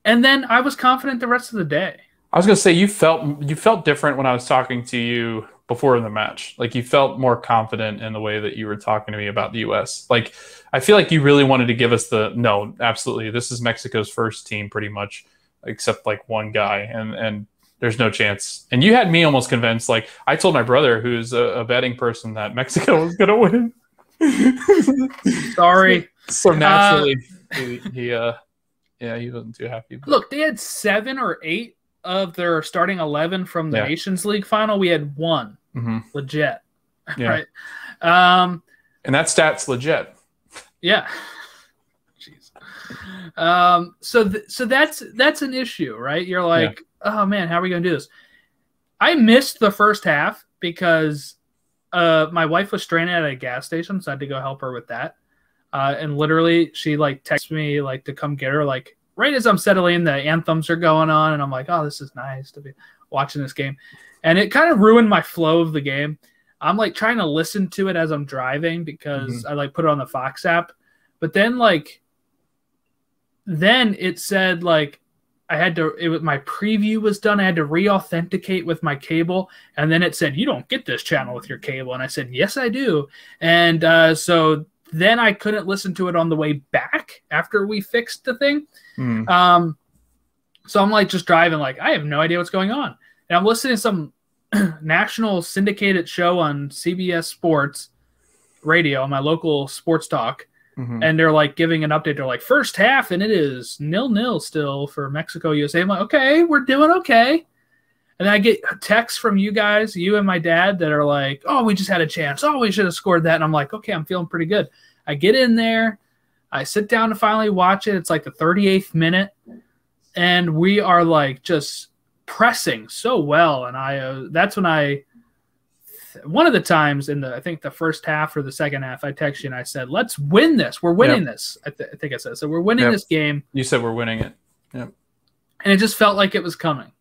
And then I was confident the rest of the day. I was going to say you felt different when I was talking to you before the match. Like you felt more confident in the way that you were talking to me about the U.S. Like I feel like you really wanted to give us no, absolutely. This is Mexico's first team pretty much, except like one guy, and there's no chance. And you had me almost convinced. Like I told my brother, who's a betting person, that Mexico was going to win. Sorry. So naturally, he wasn't too happy. But. Look, they had 7 or 8 of their starting 11 from the Nations League final. We had 1 legit, right? And that stat's legit. Yeah. Jeez. So that's an issue, right? You're like, oh man, how are we gonna do this? I missed the first half because my wife was stranded at a gas station, so I had to go help her with that. And literally, she like texted me like to come get her, like right as I'm settling, the anthems are going on, and I'm like, oh, this is nice to be watching this game. And it kind of ruined my flow of the game. I'm like trying to listen to it as I'm driving because I like put it on the Fox app. But then it said like my preview was done. I had to re-authenticate with my cable. And then it said, you don't get this channel with your cable. And I said, yes, I do. And so then I couldn't listen to it on the way back after we fixed the thing. So I'm like just driving, like I have no idea what's going on. And I'm listening to some national syndicated show on CBS Sports Radio, on my local sports talk. And they're like giving an update. They're like, first half, and it is 0-0 still for Mexico, USA. I'm like, okay, we're doing okay. And I get texts from you guys, you and my dad, that are like, oh, we just had a chance. Oh, we should have scored that. And I'm like, okay, I'm feeling pretty good. I get in there. I sit down to finally watch it. It's like the 38th minute. And we are like just pressing so well. And that's when one of the times in I think the first half or the second half, I texted you and I said, let's win this. We're winning this. I think I said, so we're winning this game. You said we're winning it. Yep. And it just felt like it was coming.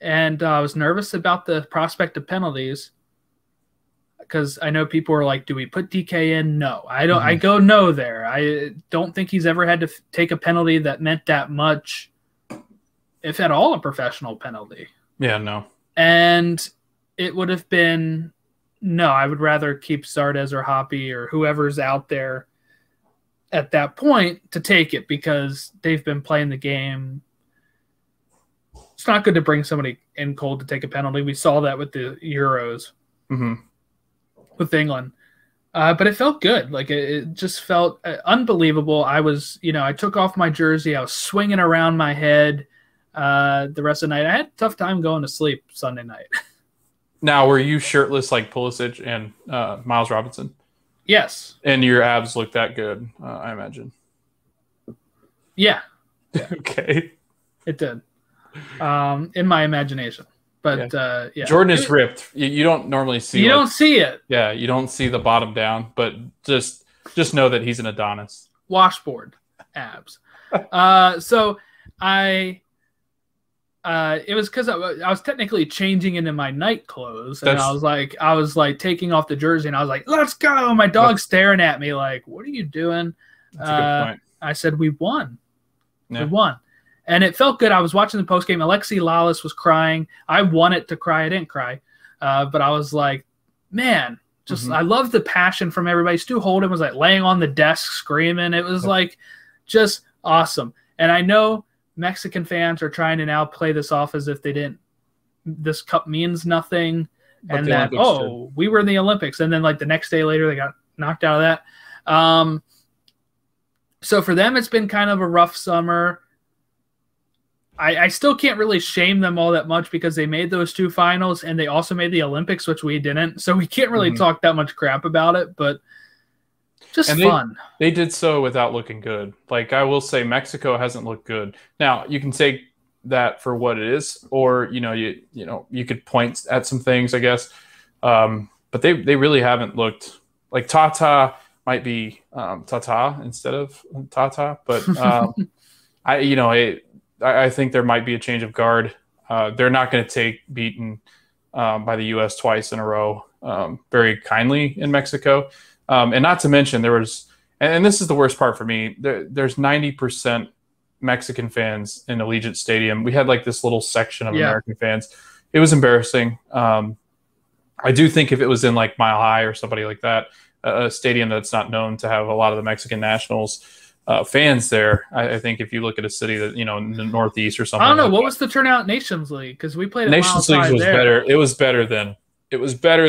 And I was nervous about the prospect of penalties because I know people are like, do we put DK in? No, I don't. I go no there. I don't think he's ever had to take a penalty that meant that much, if at all, a professional penalty. Yeah, no. And it would have been, no, I would rather keep Zardes or Hoppy or whoever's out there at that point to take it because they've been playing the game. It's not good to bring somebody in cold to take a penalty. We saw that with the Euros with England. But it felt good. Like it just felt unbelievable. I was, I took off my jersey. I was swinging around my head the rest of the night. I had a tough time going to sleep Sunday night. Now, were you shirtless like Pulisic and Miles Robinson? Yes. And your abs looked that good, I imagine. Yeah, Okay. it did. In my imagination. But yeah. Jordan is ripped. You don't normally see. You don't see it. Yeah, you don't see the bottom down, but just know that he's an Adonis. Washboard abs. So it was because I was technically changing into my night clothes, and I was like taking off the jersey, and I was like, "Let's go!" My dog's staring at me like, "What are you doing?" That's a good point. I said, "We won. Yeah. We won." And it felt good. I was watching the postgame. Alexi Lalas was crying. I wanted to cry. I didn't cry. But I was like, man, I love the passion from everybody. Stu Holden was like laying on the desk screaming. It was like just awesome. And I know Mexican fans are trying to now play this off as if this cup means nothing. But and that, we were in the Olympics. And then like the next day later, they got knocked out of that. So for them, it's been kind of a rough summer. I still can't really shame them all that much because they made those two finals and they also made the Olympics, which we didn't. So we can't really talk that much crap about it, but just fun. They did so without looking good. Like I will say, Mexico hasn't looked good. Now you can take that for what it is, or you could point at some things, I guess. But they really haven't looked like Tata might be Tata instead of Tata, but I think there might be a change of guard. They're not going to take beaten by the U.S. twice in a row very kindly in Mexico. And not to mention there was, and this is the worst part for me, there's 90% Mexican fans in Allegiant Stadium. We had like this little section of American fans. It was embarrassing. I do think if it was in like Mile High or somebody like that, a stadium that's not known to have a lot of the Mexican nationals fans there. I think if you look at a city that, in the Northeast or something. I don't know. What was the turnout Nations League? Because we played at Nations League was better. It was better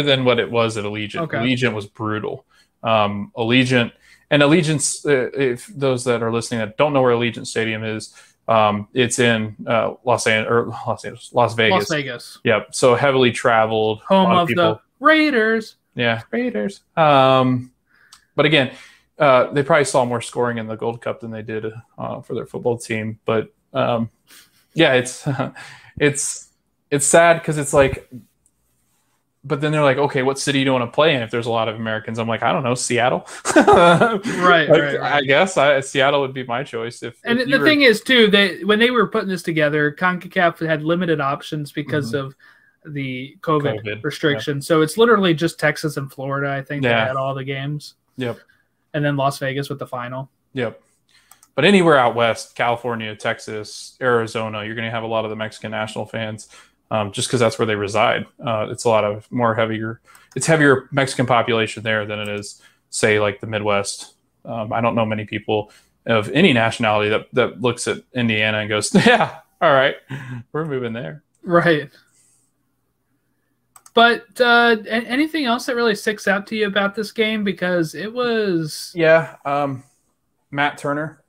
than what it was at Allegiant. Okay. Allegiant was brutal. Allegiance, if those that are listening that don't know where Allegiant Stadium is, it's in Las Vegas. Las Vegas. Yep. So heavily traveled. Home of the Raiders. Yeah, Raiders. But again, they probably saw more scoring in the Gold Cup than they did for their football team. But it's sad because it's like, but then they're like, okay, what city do you want to play in if there's a lot of Americans? I'm like, I don't know, Seattle. Right. I guess Seattle would be my choice. The thing is, too, when they were putting this together, CONCACAF had limited options because of the COVID restrictions. So it's literally just Texas and Florida, I think, that had all the games. Yep. And then Las Vegas with the final. Yep. But anywhere out west, California, Texas, Arizona, you're going to have a lot of the Mexican national fans just because that's where they reside. It's a lot of heavier Mexican population there than it is, say, like the Midwest. I don't know many people of any nationality that looks at Indiana and goes, yeah, all right, we're moving there. Right. But anything else that really sticks out to you about this game? Because it was... Yeah, Matt Turner.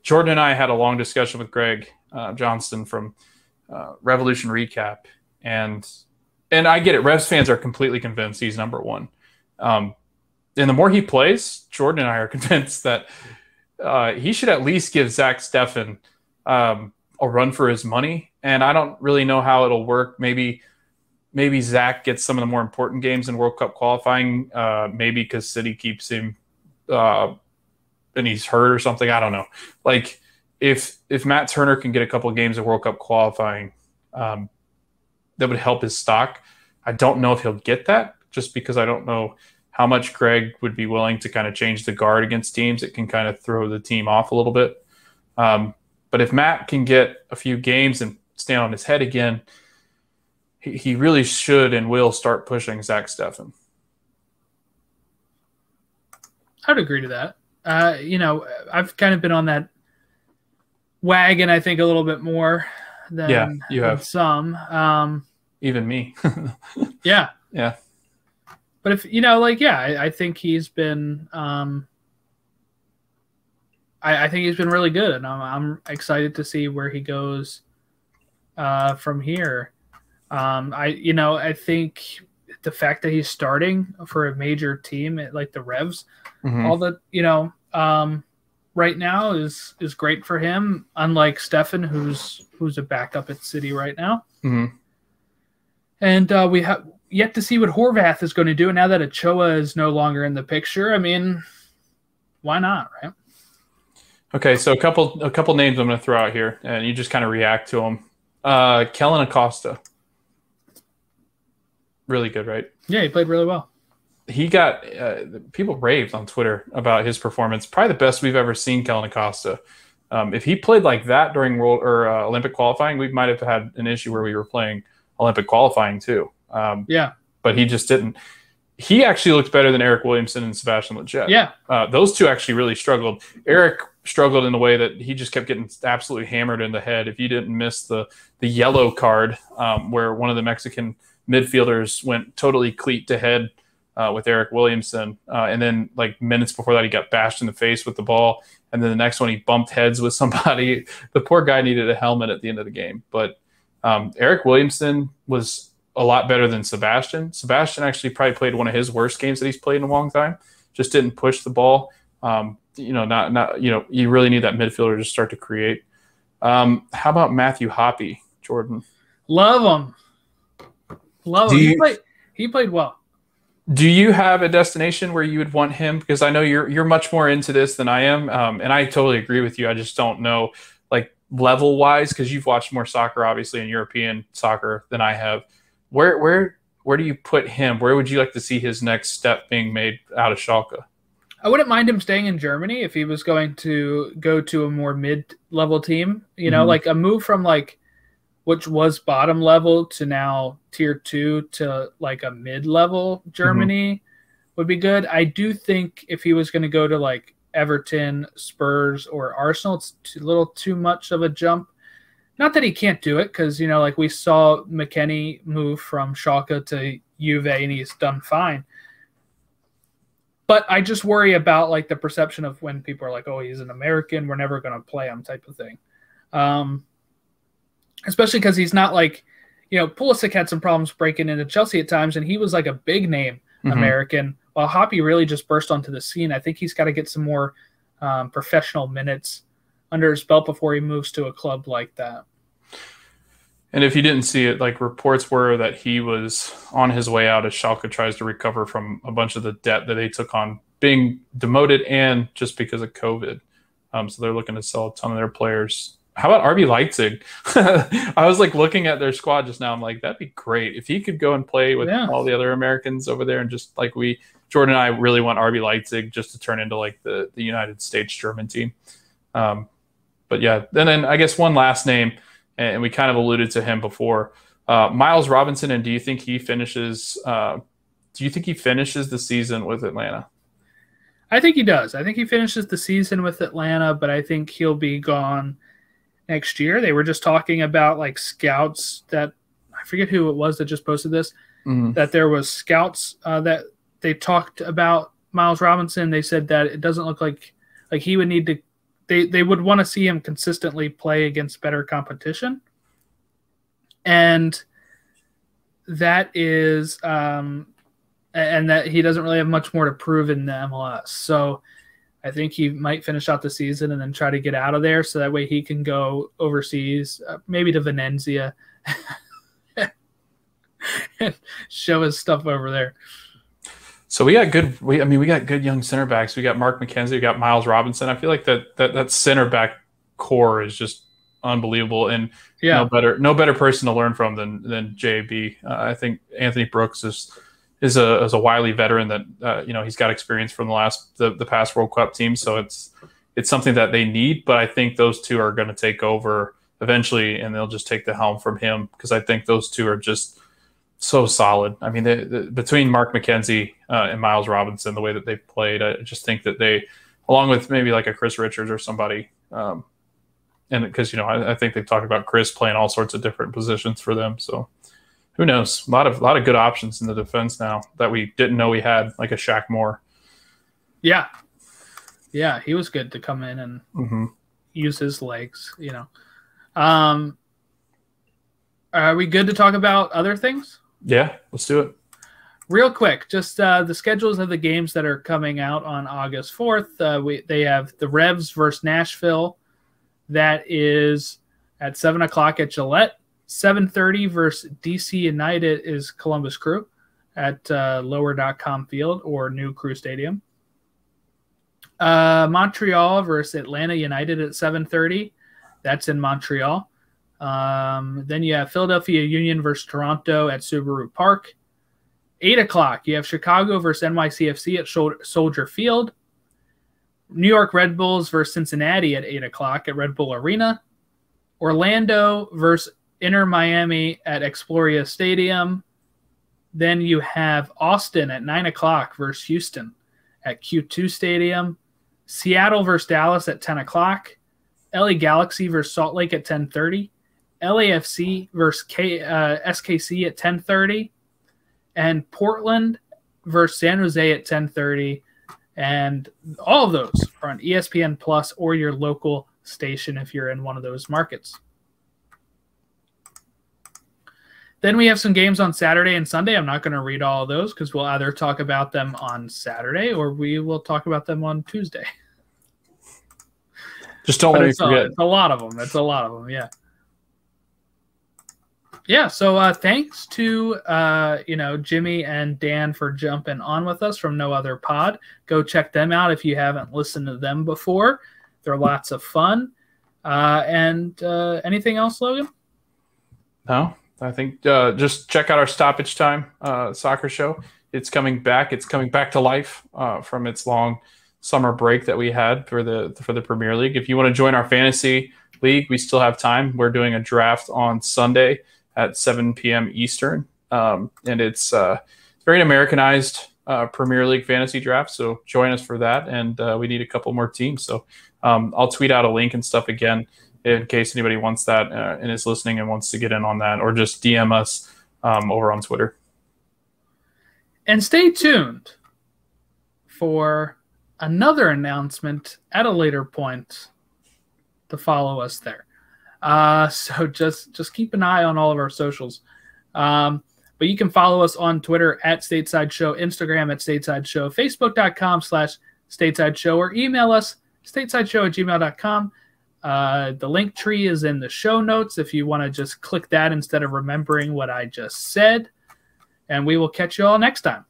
Jordan and I had a long discussion with Greg Johnston from Revolution Recap. And I get it. Revs fans are completely convinced he's number one. And the more he plays, Jordan and I are convinced that he should at least give Zach Steffen a run for his money. And I don't really know how it'll work. Maybe Zach gets some of the more important games in World Cup qualifying, maybe because City keeps him and he's hurt or something. I don't know. Like if Matt Turner can get a couple of games of World Cup qualifying, that would help his stock. I don't know if he'll get that just because I don't know how much Greg would be willing to kind of change the guard against teams. It can kind of throw the team off a little bit. But if Matt can get a few games and stand on his head again, he really should and will start pushing Zach Steffen. I'd agree to that. I've kind of been on that wagon, I think, a little bit more than you have some. Even me. Yeah. Yeah. But if I think he's been I think he's been really good, and I'm excited to see where he goes from here. I think the fact that he's starting for a major team like the Revs, all the right now is great for him. Unlike Stefan, who's a backup at City right now. Mm-hmm. And we have yet to see what Horvath is going to do. And now that Ochoa is no longer in the picture, I mean, why not, right? Okay, so a couple names I'm going to throw out here, and you just kind of react to them. Kellen Acosta, really good, right? Yeah, he played really well. He got people raved on Twitter about his performance. Probably the best we've ever seen Kellen Acosta. If he played like that during Olympic qualifying, we might have had an issue where we were playing Olympic qualifying too. Yeah, but he just didn't. He actually looked better than Eric Williamson and Sebastian Lletget. Yeah, those two actually really struggled. Eric struggled in the way that he just kept getting absolutely hammered in the head. If you didn't miss the yellow card where one of the Mexican midfielders went totally cleat to head with Eric Williamson, and then like minutes before that he got bashed in the face with the ball, and then the next one he bumped heads with somebody. The poor guy needed a helmet at the end of the game. But Eric Williamson was a lot better than Sebastian. Sebastian actually probably played one of his worst games that he's played in a long time. Just didn't push the ball. You really need that midfielder to start to create. How about Matthew Hoppe, Jordan? Love him. He played well. Do you have a destination where you would want him? Because I know you're much more into this than I am, and I totally agree with you. I just don't know, like level wise, because you've watched more soccer, obviously, in European soccer than I have. Where do you put him? Where would you like to see his next step being made out of Schalke? I wouldn't mind him staying in Germany if he was going to go to a more mid-level team. You know, like a move from like which was bottom level to now tier 2 to like a mid-level Germany would be good. I do think if he was going to go to like Everton, Spurs, or Arsenal, it's a little too much of a jump. Not that he can't do it, because, you know, like we saw McKennie move from Schalke to Juve and he's done fine. But I just worry about like the perception of when people are like, oh, he's an American, we're never going to play him type of thing. Especially because he's not like, you know, Pulisic had some problems breaking into Chelsea at times, and he was like a big name American, while Hoppe really just burst onto the scene. I think he's got to get some more professional minutes under his belt before he moves to a club like that. And if you didn't see it, like reports were that he was on his way out as Schalke tries to recover from a bunch of the debt that they took on being demoted and just because of COVID. So they're looking to sell a ton of their players. How about RB Leipzig? I was like looking at their squad just now. I'm like, that'd be great if he could go and play with all the other Americans over there, and just like Jordan and I really want RB Leipzig just to turn into like the United States German team. But yeah, then I guess one last name, and we kind of alluded to him before, Miles Robinson. And do you think he finishes? Do you think he finishes the season with Atlanta? I think he does. I think he finishes the season with Atlanta, but I think he'll be gone next year. They were just talking about like scouts that I forget who it was that just posted this, that there was scouts that they talked about Miles Robinson. They said that it doesn't look like he would need to, they would want to see him consistently play against better competition. And that is, and that he doesn't really have much more to prove in the MLS. So I think he might finish out the season and then try to get out of there, so that way he can go overseas, maybe to Venezia, and show his stuff over there. So we got good young center backs. We got Mark McKenzie, we got Miles Robinson. I feel like that center back core is just unbelievable, and no better person to learn from than JB. I think Anthony Brooks is a wily veteran that he's got experience from the past World Cup team, so it's something that they need. But I think those two are going to take over eventually, and they'll just take the helm from him, because I think those two are just so solid. I mean, between Mark McKenzie and Miles Robinson, the way that they've played, I just think that they, along with maybe like a Chris Richards or somebody, and because I think they've talked about Chris playing all sorts of different positions for them, so. Who knows? A lot of good options in the defense now that we didn't know we had, like a Shaq Moore. Yeah, he was good to come in and use his legs. Are we good to talk about other things? Yeah, let's do it. Real quick, just the schedules of the games that are coming out on August 4th. They have the Revs versus Nashville. That is at 7 o'clock at Gillette. 7:30 versus DC United is Columbus Crew at lower.com field or New Crew Stadium. Montreal versus Atlanta United at 7:30. That's in Montreal. Then you have Philadelphia Union versus Toronto at Subaru Park. 8 o'clock, you have Chicago versus NYCFC at Soldier Field. New York Red Bulls versus Cincinnati at 8 o'clock at Red Bull Arena. Orlando versus Inter Miami at Exploria Stadium. Then you have Austin at 9 o'clock versus Houston at Q2 Stadium. Seattle versus Dallas at 10 o'clock. LA Galaxy versus Salt Lake at 10:30. LAFC versus SKC at 10:30. And Portland versus San Jose at 10:30. And all of those are on ESPN Plus or your local station if you're in one of those markets. Then we have some games on Saturday and Sunday. I'm not going to read all of those because we'll either talk about them on Saturday or we will talk about them on Tuesday. Just don't let me forget. It's a lot of them. It's a lot of them, yeah. Yeah, so thanks to Jimmy and Dan for jumping on with us from No Other Pod. Go check them out if you haven't listened to them before. They're lots of fun. And anything else, Logan? No, I think just check out our Stoppage Time soccer show. It's coming back. It's coming back to life from its long summer break that we had for the Premier League. If you want to join our fantasy league, we still have time. We're doing a draft on Sunday at 7 p.m. Eastern. And it's very Americanized Premier League fantasy draft. So join us for that. And we need a couple more teams. So I'll tweet out a link and stuff again in case anybody wants that and is listening and wants to get in on that, or just DM us over on Twitter. And stay tuned for another announcement at a later point to follow us there. So just keep an eye on all of our socials. But you can follow us on Twitter at Stateside Show, Instagram at Stateside Show, Facebook.com/Stateside Show, or email us statesideshow@gmail.com. The link tree is in the show notes if you want to just click that instead of remembering what I just said. And we will catch you all next time.